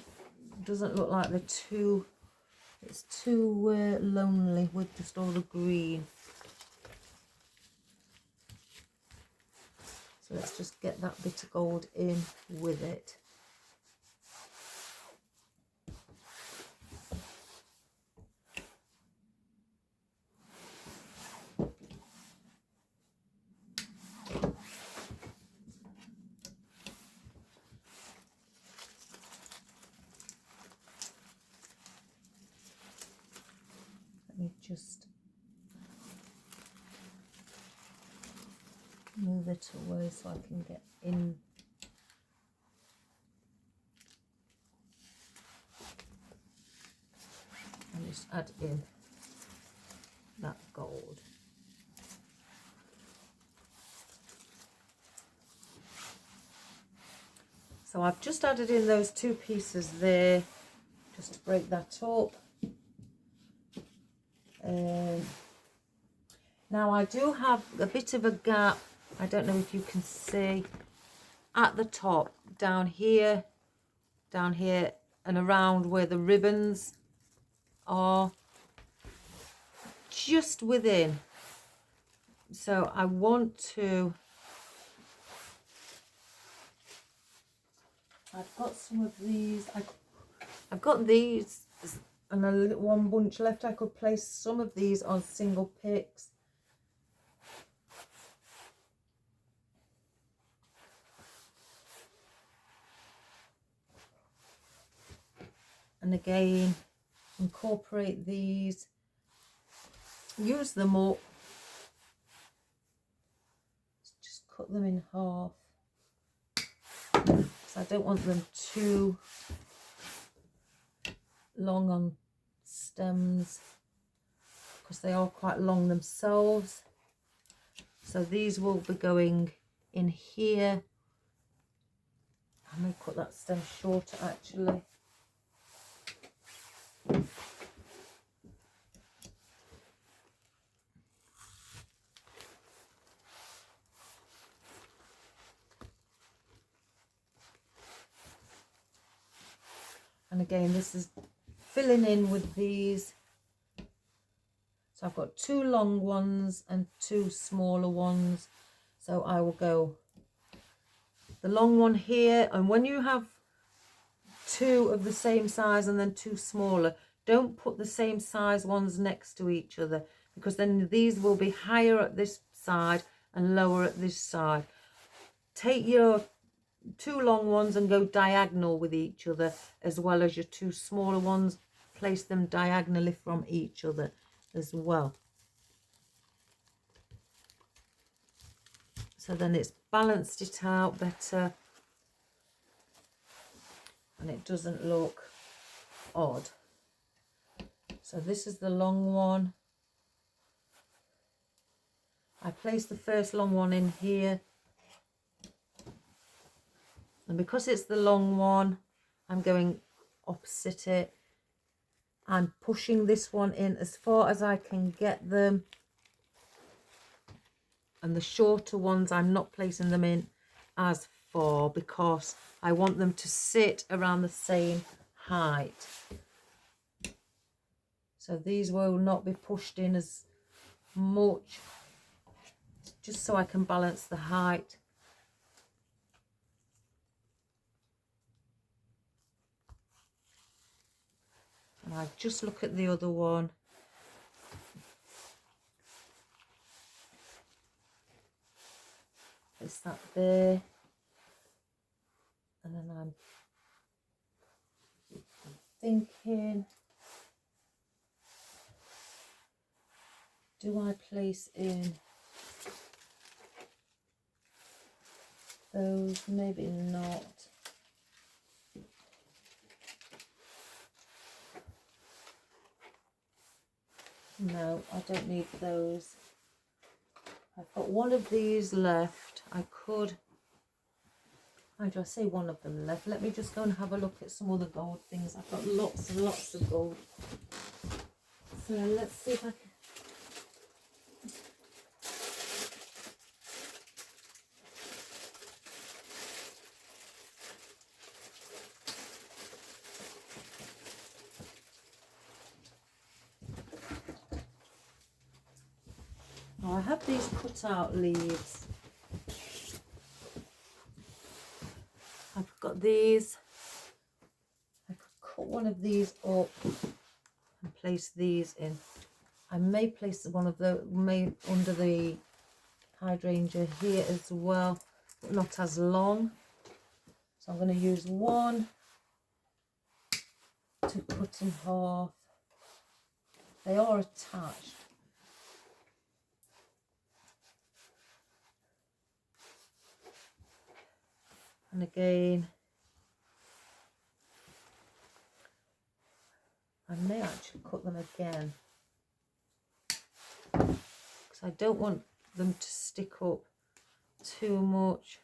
doesn't look like it's too lonely with just all the green. So let's just get that bit of gold in with it. Let me just move it away so I can get in. And just add in that gold. So I've just added in those two pieces there, just to break that up. Now I do have a bit of a gap, I don't know if you can see, at the top, down here, and around where the ribbons are, just within. So I want to, I've got some of these, I've got these and a little one bunch left. I could place some of these on single picks. And again, incorporate these, use them up, just cut them in half, because I don't want them too long on stems, because they are quite long themselves. So these will be going in here. I may cut that stem shorter actually. And again, this is filling in with these. So I've got two long ones and two smaller ones. So I will go the long one here. And when you have two of the same size and then two smaller, don't put the same size ones next to each other, because then these will be higher at this side and lower at this side. Take your two long ones and go diagonal with each other, as well as your two smaller ones, place them diagonally from each other as well. So then it's balanced it out better and it doesn't look odd. So this is the long one. I placed the first long one in here, and because it's the long one, I'm going opposite it. I'm pushing this one in as far as I can get them. And the shorter ones, I'm not placing them in as far because I want them to sit around the same height. So these will not be pushed in as much, just so I can balance the height. And I just look at the other one. Place that there. And then I'm thinking, do I place in those? Maybe not. No, I don't need those. I've got one of these left. I could, how do I say one of them left? Let me just go and have a look at some other gold things. I've got lots and lots of gold. So let's see if I can. Oh, I have these cut out leaves. I've got these. I could cut one of these up and place these in. I may place one of the under the hydrangea here as well, but not as long. So I'm going to use one to cut in half. They are attached. And again, I may actually cut them again because I don't want them to stick up too much.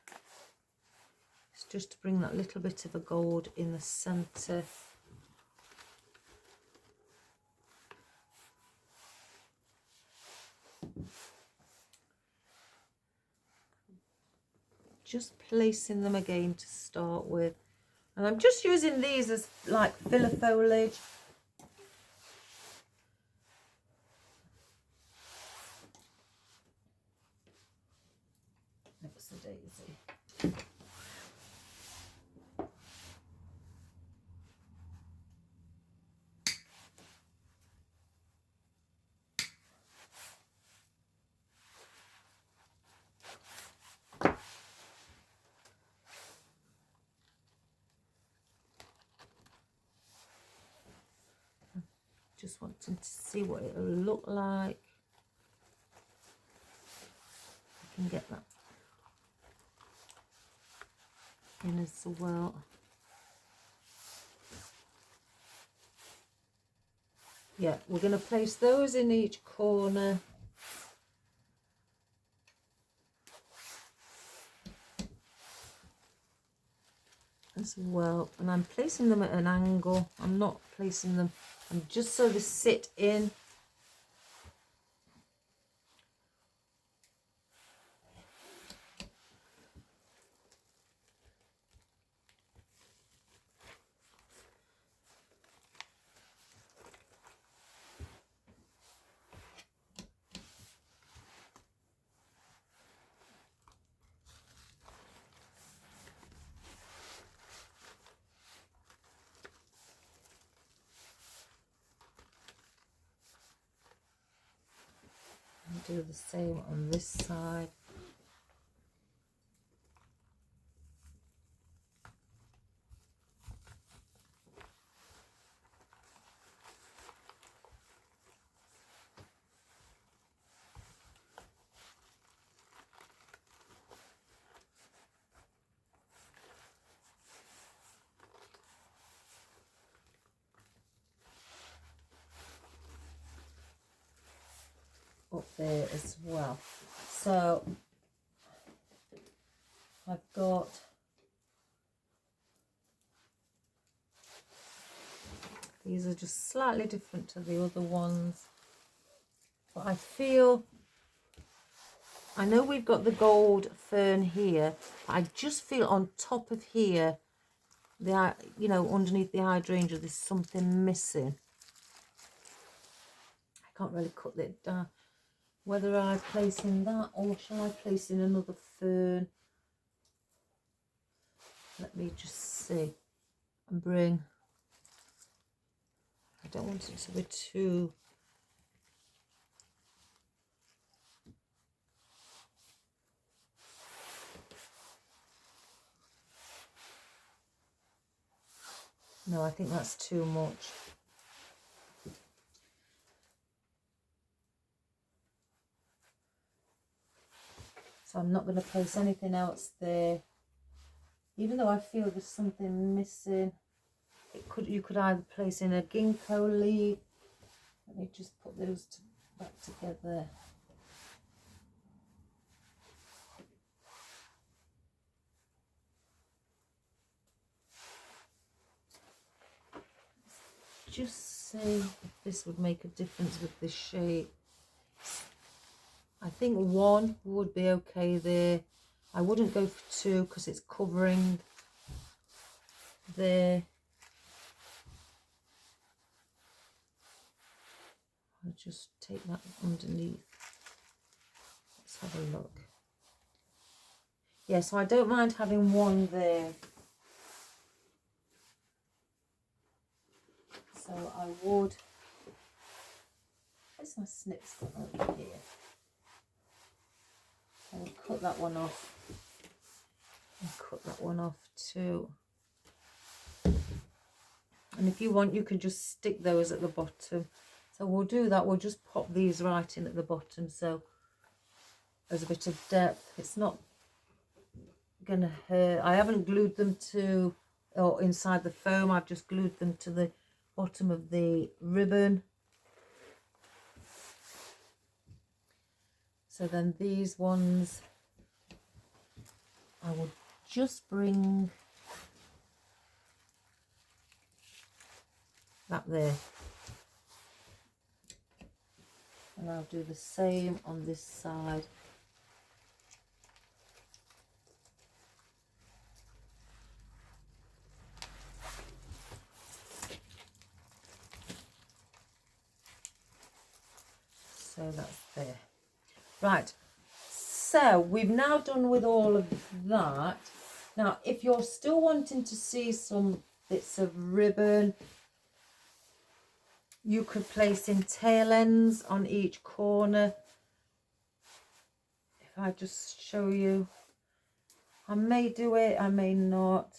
It's just to bring that little bit of a gold in the centre. Just placing them again to start with, and I'm just using these as like filler foliage. Next the daisy. Just wanting to see what it'll look like. I can get that in as well. Yeah, we're going to place those in each corner. As well, and I'm placing them at an angle. I'm not placing them, and just so they sit in. Do the same on this side. Up there as well. So I've got These are just slightly different to the other ones. But I feel, I know we've got the gold fern here, but I just feel on top of here, you know, underneath the hydrangea, there's something missing. I can't really cut it down. Whether I place in that or shall I place in another fern? Let me just see and bring. I don't want it to be too. No, I think that's too much. So I'm not going to place anything else there. Even though I feel there's something missing. You could either place in a ginkgo leaf. Let me just put those back together. Just see if this would make a difference with the shape. I think one would be okay there. I wouldn't go for two because it's covering there. I'll just take that underneath. Let's have a look. Yeah, so I don't mind having one there. So I would. Where's my snips gone over here? I will cut that one off. And cut that one off too. And if you want, you can just stick those at the bottom. So we'll do that. We'll just pop these right in at the bottom. So there's a bit of depth. It's not going to hurt. I haven't glued them to, or inside the foam. I've just glued them to the bottom of the ribbon. So then these ones, I will just bring that there. And I'll do the same on this side. So that's there. Right, so we've now done with all of that. Now, if you're still wanting to see some bits of ribbon, you could place in tail ends on each corner. If I just show you, I may do it, I may not.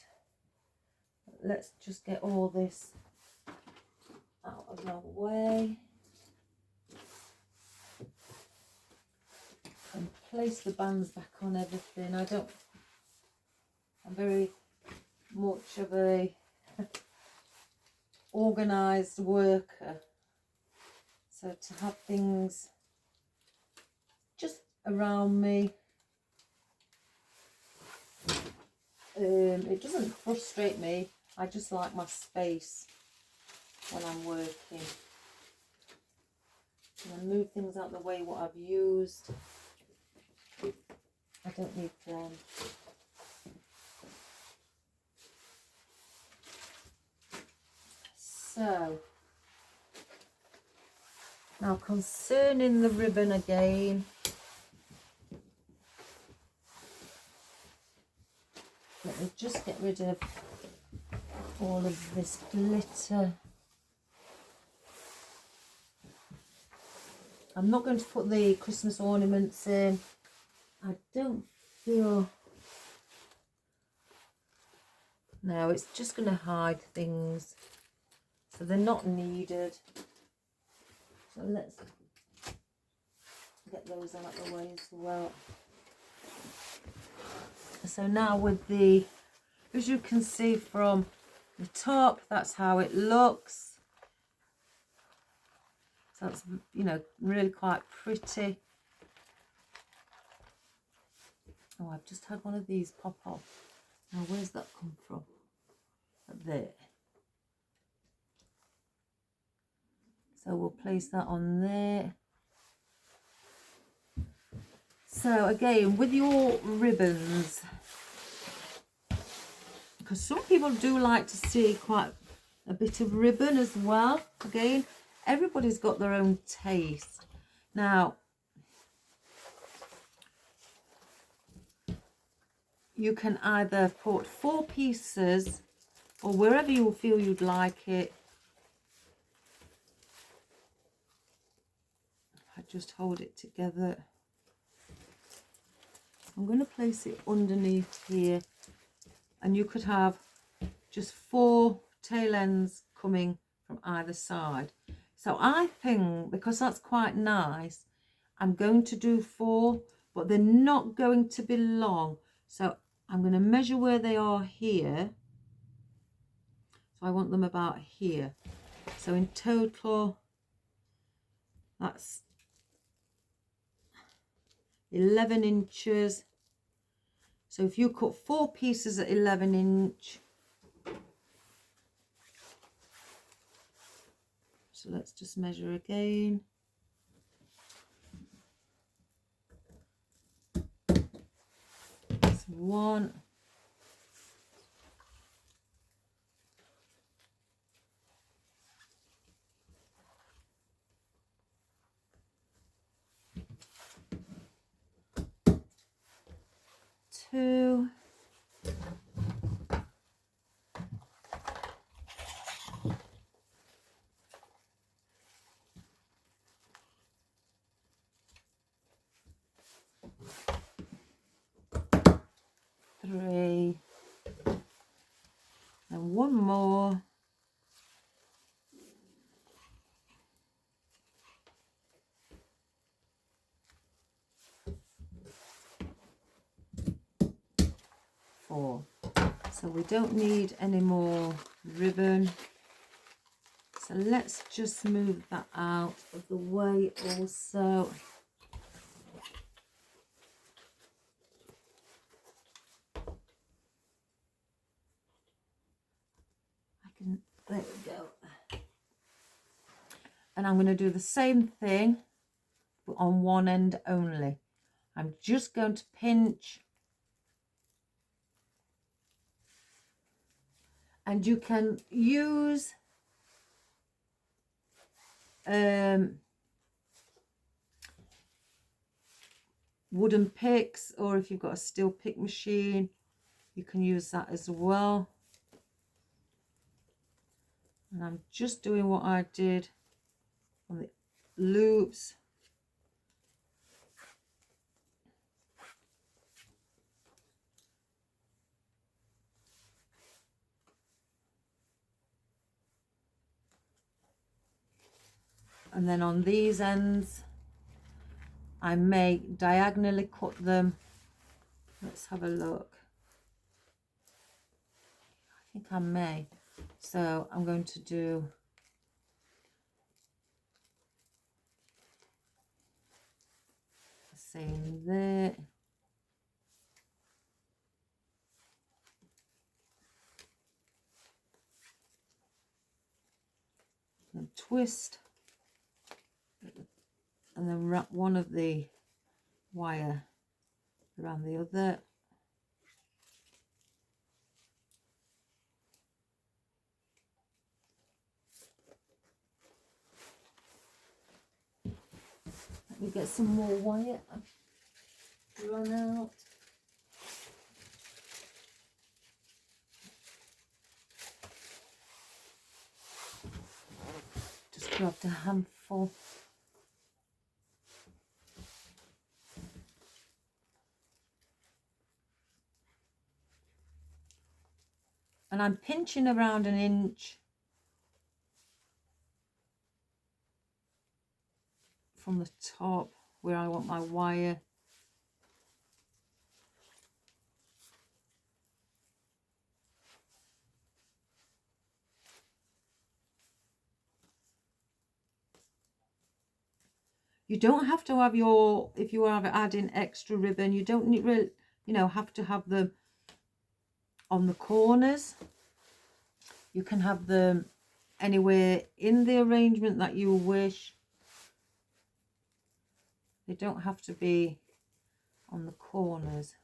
Let's just get all this out of the way. And place the bands back on everything. I'm very much of a organised worker. So to have things just around me, it doesn't frustrate me. I just like my space when I'm working. And move things out of the way what I've used. I don't need them. So, now concerning the ribbon again, let me just get rid of all of this glitter. I'm not going to put the Christmas ornaments in. I don't feel... No, it's just going to hide things. So they're not needed. So let's get those out of the way as well. So now with the, as you can see from the top, that's how it looks. So it's, you know, really quite pretty. Oh, I've just had one of these pop off. Now, where's that come from? There. So we'll place that on there. So again, with your ribbons, because some people do like to see quite a bit of ribbon as well. Again, everybody's got their own taste. Now, you can either put 4 pieces or wherever you feel you'd like it. I just hold it together. I'm going to place it underneath here, and you could have just 4 tail ends coming from either side. So I think, because that's quite nice, I'm going to do 4, but they're not going to be long. So I'm going to measure where they are here. So I want them about here. So in total, that's 11 inches. So if you cut 4 pieces at 11 inch, so let's just measure again. That's 1. Two. 3. And 1 more. 4. So we don't need any more ribbon. So let's just move that out of the way also. There we go. And I'm going to do the same thing, but on one end only. I'm just going to pinch. And you can use wooden picks, or if you've got a steel pick machine, you can use that as well. And I'm just doing what I did on the loops. And then on these ends, I may diagonally cut them. Let's have a look. I think I may. So I'm going to do the same there. And twist. And then wrap one of the wire around the other. Let me get some more wire. I've run out. Just grabbed a handful. And I'm pinching around 1 inch from the top where I want my wire. You don't have to have your, if you are adding extra ribbon, you don't need really, have to have them on the corners. You can have them anywhere in the arrangement that you wish. They don't have to be on the corners.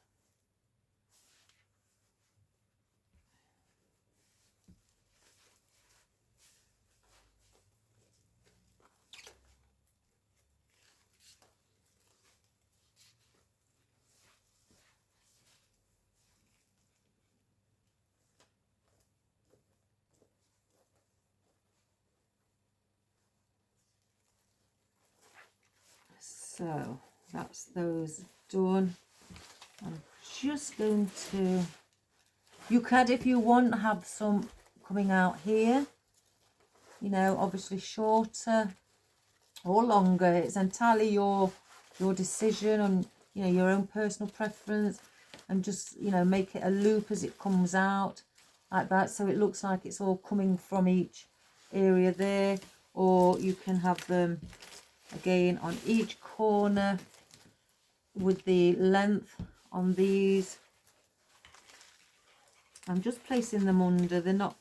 So that's those done. I'm just going to, you could, if you want, have some coming out here, you know, obviously shorter or longer. It's entirely your decision and, you know, your own personal preference, and just, you know, make it a loop as it comes out like that, so it looks like it's all coming from each area there. Or you can have them again on each corner with the length on these. I'm just placing them under, they're not,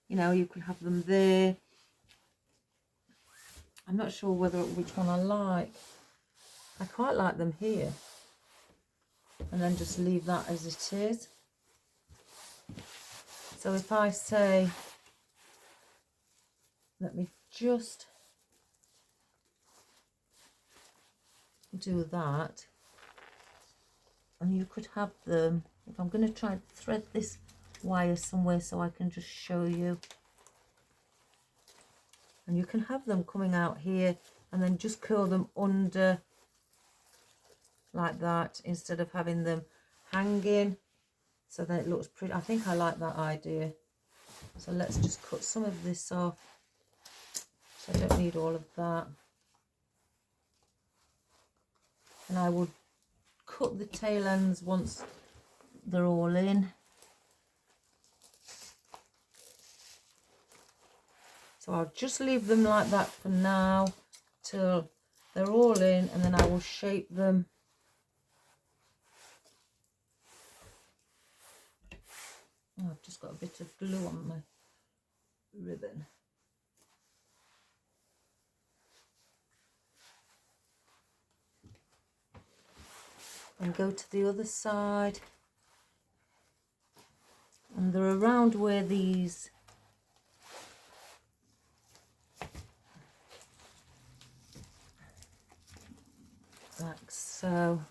you know, you can have them there. I'm not sure which one I like. I quite like them here, and then just leave that as it is. So if I say, let me just do that, and you could have them, if I'm going to try and thread this wire somewhere so I can just show you, and you can have them coming out here and then just curl them under like that instead of having them hanging, so that it looks pretty. I think I like that idea. So let's just cut some of this off, so I don't need all of that. And I will cut the tail ends once they're all in. So I'll just leave them like that for now till they're all in, and then I will shape them. Oh, I've just got a bit of glue on my ribbon. And go to the other side, and they're around where these like so.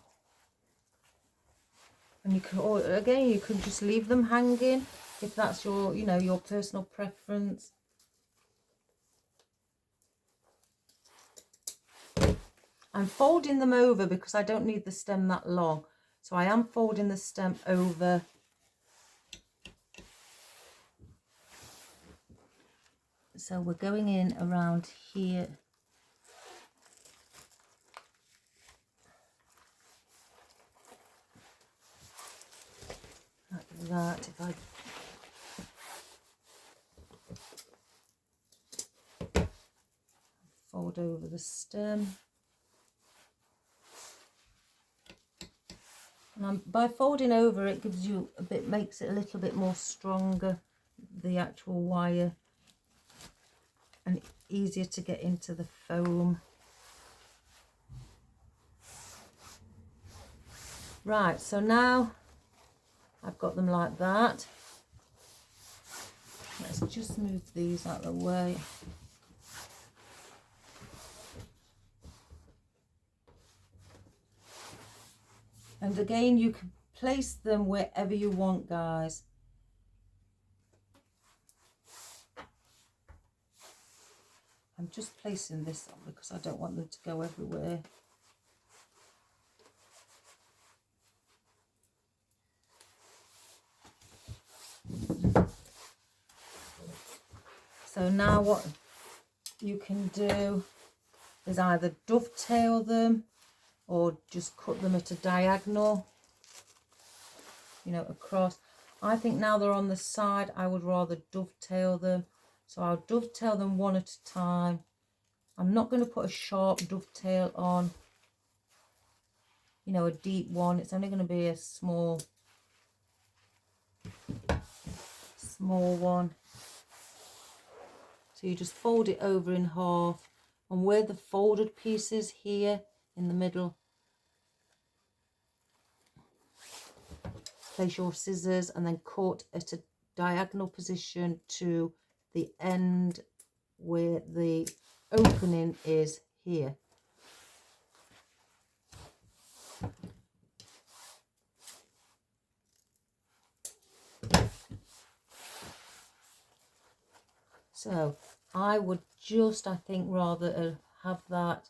And you can, or again, you could just leave them hanging if that's your, you know, your personal preference. I'm folding them over because I don't need the stem that long, so I am folding the stem over. So we're going in around here. Like that. If I fold over the stem. And by folding over, it gives you a bit, makes it a little bit more stronger, the actual wire, and easier to get into the foam. Right, so now I've got them like that. Let's just move these out of the way. And again, you can place them wherever you want, guys. I'm just placing this on because I don't want them to go everywhere. So now what you can do is either dovetail them or just cut them at a diagonal, you know, across. I think now they're on the side, I would rather dovetail them. So I'll dovetail them one at a time. I'm not going to put a sharp dovetail on, you know, a deep one. It's only going to be a small one. So you just fold it over in half, and where the folded piece is here in the middle, place your scissors and then cut at a diagonal position to the end where the opening is here. So I would just, I think, rather have that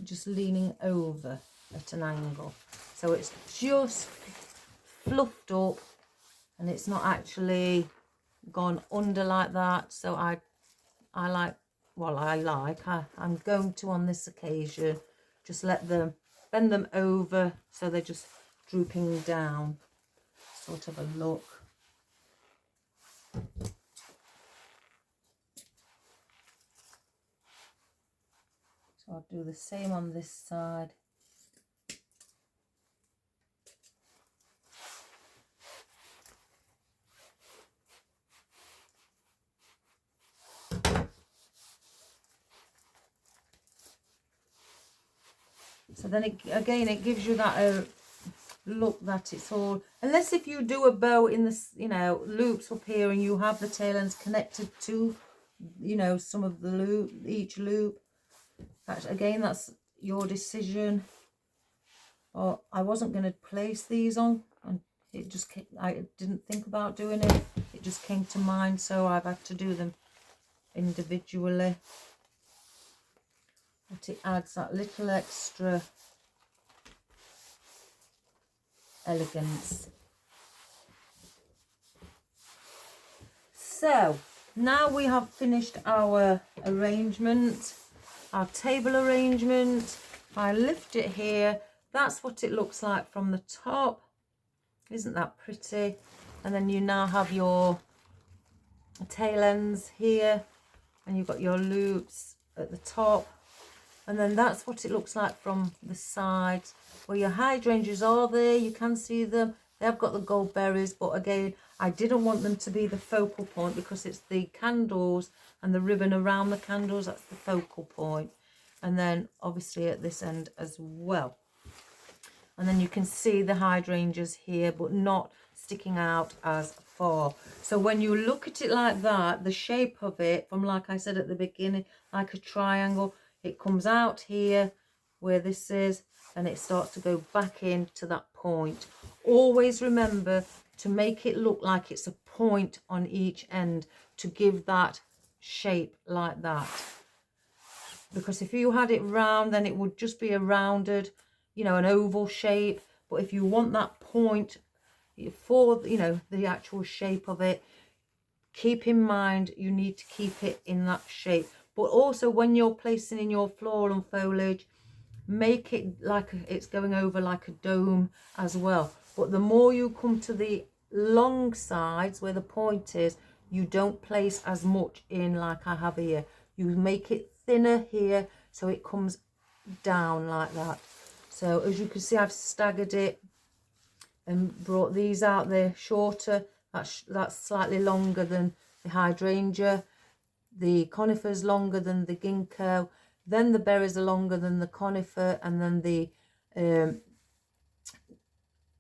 just leaning over at an angle. So it's just fluffed up and it's not actually gone under like that. So I'm going to, on this occasion, just let them, bend them over so they're just drooping down, sort of a look. So I'll do the same on this side. So then it gives you that look that it's all, unless if you do a bow in the, you know, loops up here and you have the tail ends connected to, you know, some of the loop, each loop. That's your decision. Or I wasn't going to place these on, and it just came, I didn't think about doing it. It just came to mind, so I've had to do them individually. But it adds that little extra elegance. So now we have finished our arrangement, our table arrangement. If I lift it here, that's what it looks like from the top. Isn't that pretty? And then you now have your tail ends here, and you've got your loops at the top. And then that's what it looks like from the sides, where your hydrangeas are there. You can see them. They have got the gold berries, but again, I didn't want them to be the focal point because it's the candles and the ribbon around the candles. That's the focal point. And then obviously at this end as well. And then you can see the hydrangeas here, but not sticking out as far. So when you look at it like that, the shape of it, from, like I said at the beginning, like a triangle, it comes out here where this is, and it starts to go back into that point. Always remember to make it look like it's a point on each end to give that shape like that. Because if you had it round, then it would just be a rounded, you know, an oval shape. But if you want that point for, you know, the actual shape of it, keep in mind you need to keep it in that shape. But also when you're placing in your floral and foliage, make it like it's going over like a dome as well. But the more you come to the long sides where the point is, you don't place as much in like I have here. You make it thinner here so it comes down like that. So as you can see, I've staggered it and brought these out there shorter. That's slightly longer than the hydrangea. The conifer's longer than the ginkgo. Then the berries are longer than the conifer, and then the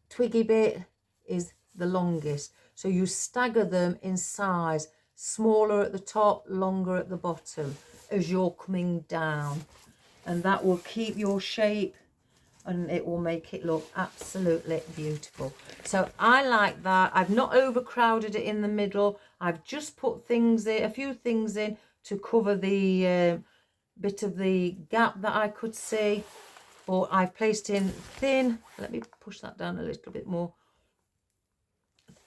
twiggy bit is the longest. So you stagger them in size, smaller at the top, longer at the bottom as you're coming down, and that will keep your shape and it will make it look absolutely beautiful. So I like that. I've not overcrowded it in the middle. I've just put things in, a few things in to cover the bit of the gap that I could see. But I've placed in thin, let me push that down a little bit more,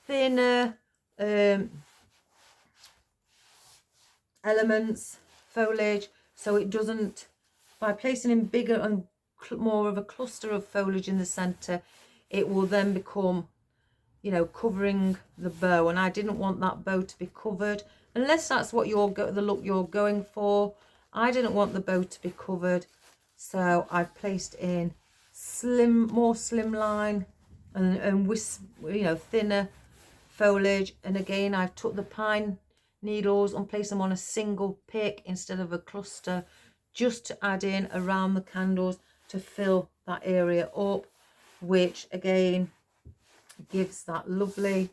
thinner elements, foliage, so it doesn't, by placing in bigger and more of a cluster of foliage in the center, it will then become, you know, covering the bow, and I didn't want that bow to be covered unless that's what the look you're going for. I didn't want the bow to be covered, so I've placed in more slimline and you know, thinner foliage. And again, I've took the pine needles and placed them on a single pick instead of a cluster, just to add in around the candles to fill that area up, which again gives that lovely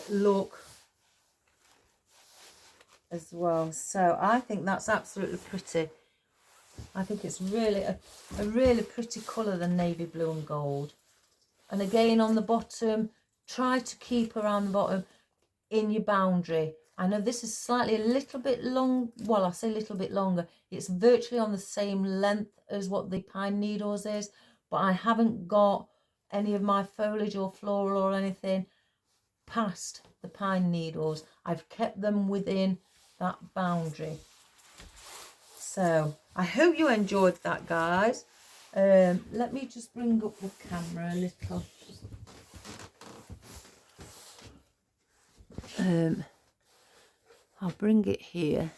look as well. So I think that's absolutely pretty. I think it's really a really pretty colour, the navy blue and gold. And again, on the bottom, try to keep around the bottom in your boundary. I know this is slightly a little bit long, well, I say a little bit longer. It's virtually on the same length as what the pine needles is, but I haven't got any of my foliage or floral or anything past the pine needles. I've kept them within that boundary. So I hope you enjoyed that, guys. Let me just bring up the camera a little. I'll bring it here.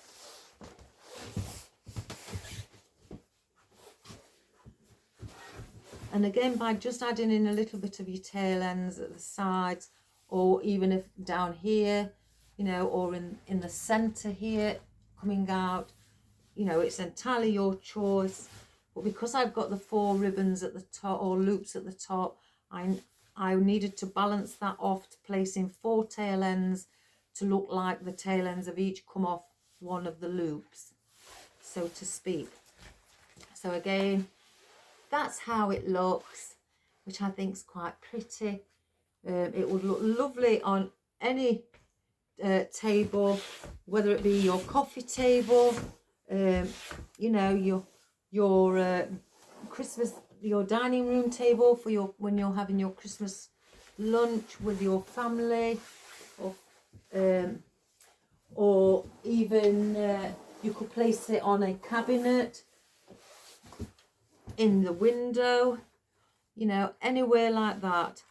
And again, by just adding in a little bit of your tail ends at the sides, or even if down here, you know, or in the center here coming out, you know, it's entirely your choice. But because I've got the 4 ribbons at the top, or loops at the top, I needed to balance that off to place in 4 tail ends to look like the tail ends of each come off one of the loops, so to speak. So again, that's how it looks, which I think is quite pretty. It would look lovely on any table, whether it be your coffee table, you know, your Christmas, your dining room table for your, when you're having your Christmas lunch with your family, or even you could place it on a cabinet, in the window, you know, anywhere like that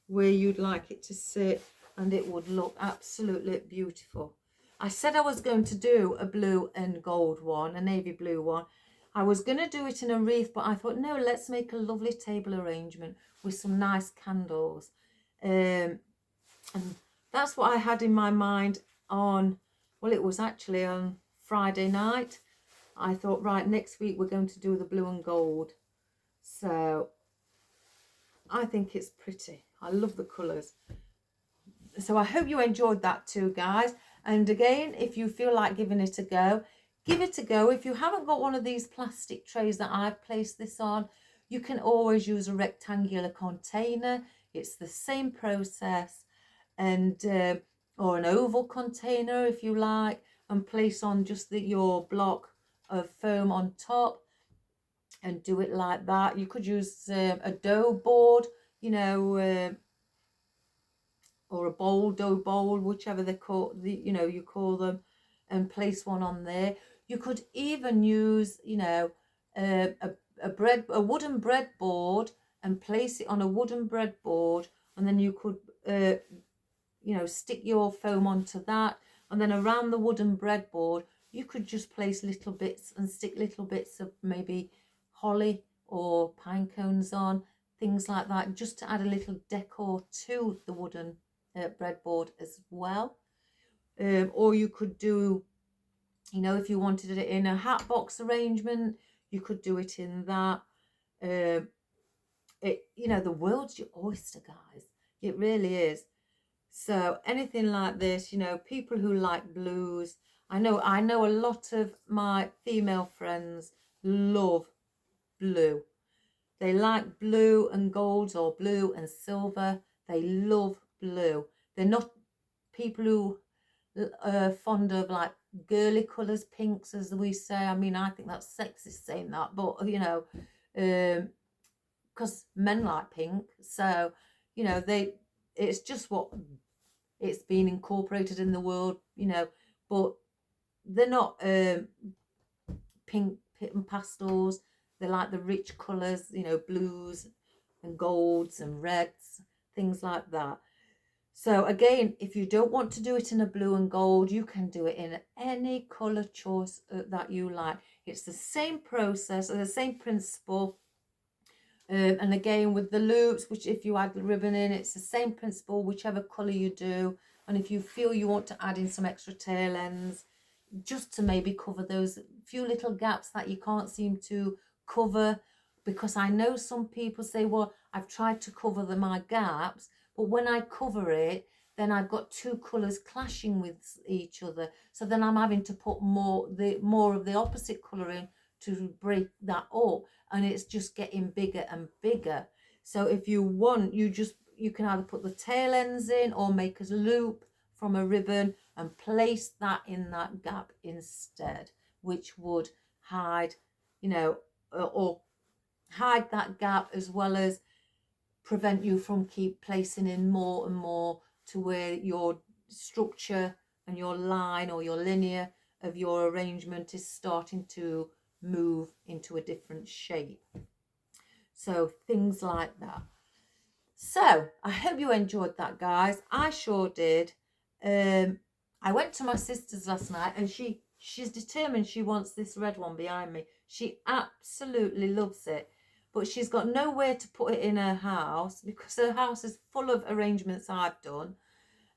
where you'd like it to sit, and it would look absolutely beautiful. I said I was going to do a blue and gold one, a navy blue one. I was going to do it in a wreath, but I thought, no, let's make a lovely table arrangement with some nice candles. And that's what I had in my mind on, well, it was actually on Friday night. I thought, right, next week we're going to do the blue and gold. So I think it's pretty. I love the colours. So I hope you enjoyed that too, guys. And again, if you feel like giving it a go, give it a go. If you haven't got one of these plastic trays that I've placed this on, you can always use a rectangular container. It's the same process. And or an oval container if you like, and place on just your block of foam on top and do it like that. You could use a dough board, you know, or a dough bowl, whichever they call you call them, and place one on there. You could even use, you know, a wooden breadboard and place it on a wooden breadboard, and then you could you know, stick your foam onto that, and then around the wooden breadboard you could just place little bits and stick little bits of maybe holly or pine cones on, things like that, just to add a little decor to the wooden breadboard as well. Or you could do, you know, if you wanted it in a hat box arrangement, you could do it in that. You know, the world's your oyster, guys. It really is. So anything like this, you know, people who like blues, I know a lot of my female friends love blue. They like blue and golds, or blue and silver. They love blue. They're not people who are fond of like girly colours, pinks, as we say. I mean, I think that's sexist saying that, but you know, because men like pink. So, you know, it's just what it's been incorporated in the world, you know, but they're not pink and pastels. They like the rich colours, you know, blues and golds and reds, things like that. So again, if you don't want to do it in a blue and gold, you can do it in any colour choice that you like. It's the same process, or the same principle And again with the loops, which if you add the ribbon in, it's the same principle, whichever colour you do. And if you feel you want to add in some extra tail ends, just to maybe cover those few little gaps that you can't seem to cover, because I know some people say, well, I've tried to cover my gaps, but when I cover it, then I've got two colours clashing with each other. So then I'm having to put more of the opposite colour in to break that up, and it's just getting bigger and bigger. So if you want, you can either put the tail ends in or make a loop from a ribbon and place that in that gap instead, which would hide, or hide that gap, as well as prevent you from keep placing in more and more to where your structure and your line or your linear of your arrangement is starting to move into a different shape. So things like that. So I hope you enjoyed that, guys. I sure did. I went to my sister's last night, and she's determined she wants this red one behind me. She absolutely loves it, but she's got nowhere to put it in her house because her house is full of arrangements I've done.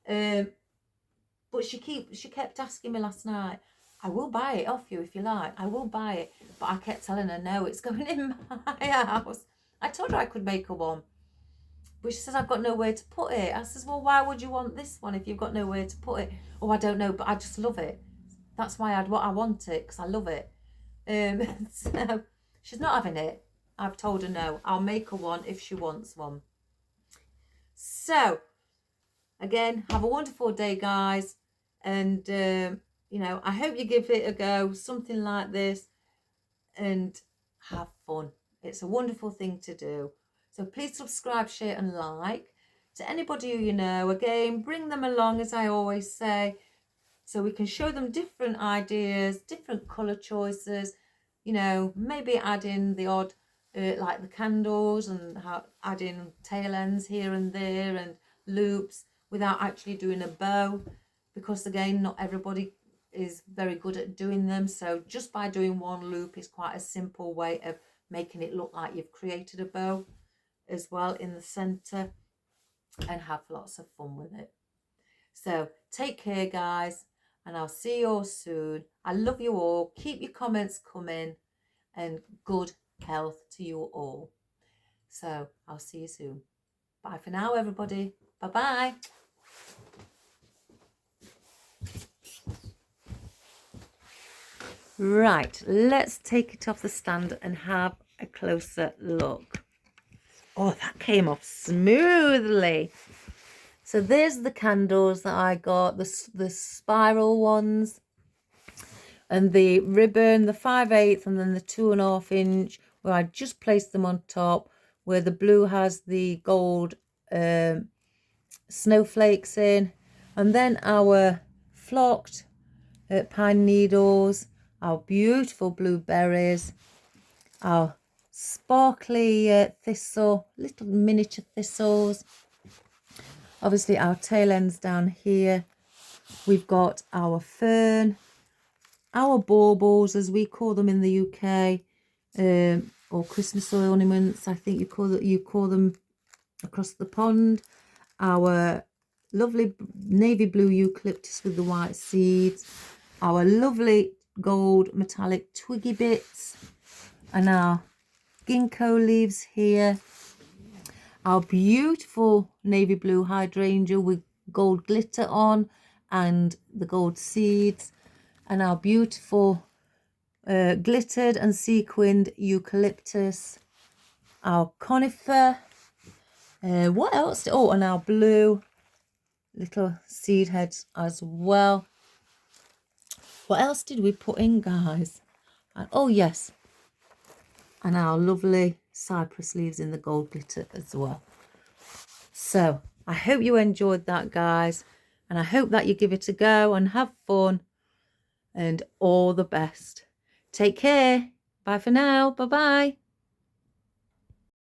But she kept asking me last night, I will buy it off you if you like. I will buy it. But I kept telling her, no, it's going in my house. I told her I could make her one. But she says, I've got nowhere to put it. I says, well, why would you want this one if you've got nowhere to put it? Oh, I don't know, but I just love it. That's why I want it, because I love it. So she's not having it. I've told her no. I'll make her one if she wants one. So, again, have a wonderful day, guys. And, I hope you give it a go, something like this, and have fun. It's a wonderful thing to do. So please subscribe, share and like. To anybody who you know, again, bring them along, as I always say, so we can show them different ideas, different colour choices, maybe add in the odd, like the candles, and add in tail ends here and there and loops without actually doing a bow, because again, not everybody is very good at doing them. So just by doing one loop is quite a simple way of making it look like you've created a bow as well in the center, and have lots of fun with it. So take care, guys, and I'll see you all soon. I love you all. Keep your comments coming, and good health to you all. So I'll see you soon. Bye for now, everybody. Bye-bye. Right, let's take it off the stand and have a closer look. Oh, that came off smoothly. So there's the candles that I got, the spiral ones, and the ribbon, the 5/8 and then the 2.5 inch, where I just placed them on top, where the blue has the gold snowflakes in, and then our flocked pine needles, our beautiful blueberries, our sparkly thistle, little miniature thistles, obviously our tail ends down here. We've got our fern, our baubles, as we call them in the UK, or Christmas ornaments, I think you call them across the pond. Our lovely navy blue eucalyptus with the white seeds, our lovely gold metallic twiggy bits, and our ginkgo leaves here, our beautiful navy blue hydrangea with gold glitter on and the gold seeds, and our beautiful glittered and sequined eucalyptus, our conifer, what else? Oh, and our blue little seed heads as well. What else did we put in, guys? And, oh yes, and our lovely cypress leaves in the gold glitter as well. So I hope you enjoyed that, guys, and I hope that you give it a go and have fun, and all the best. Take care. Bye for now. Bye bye.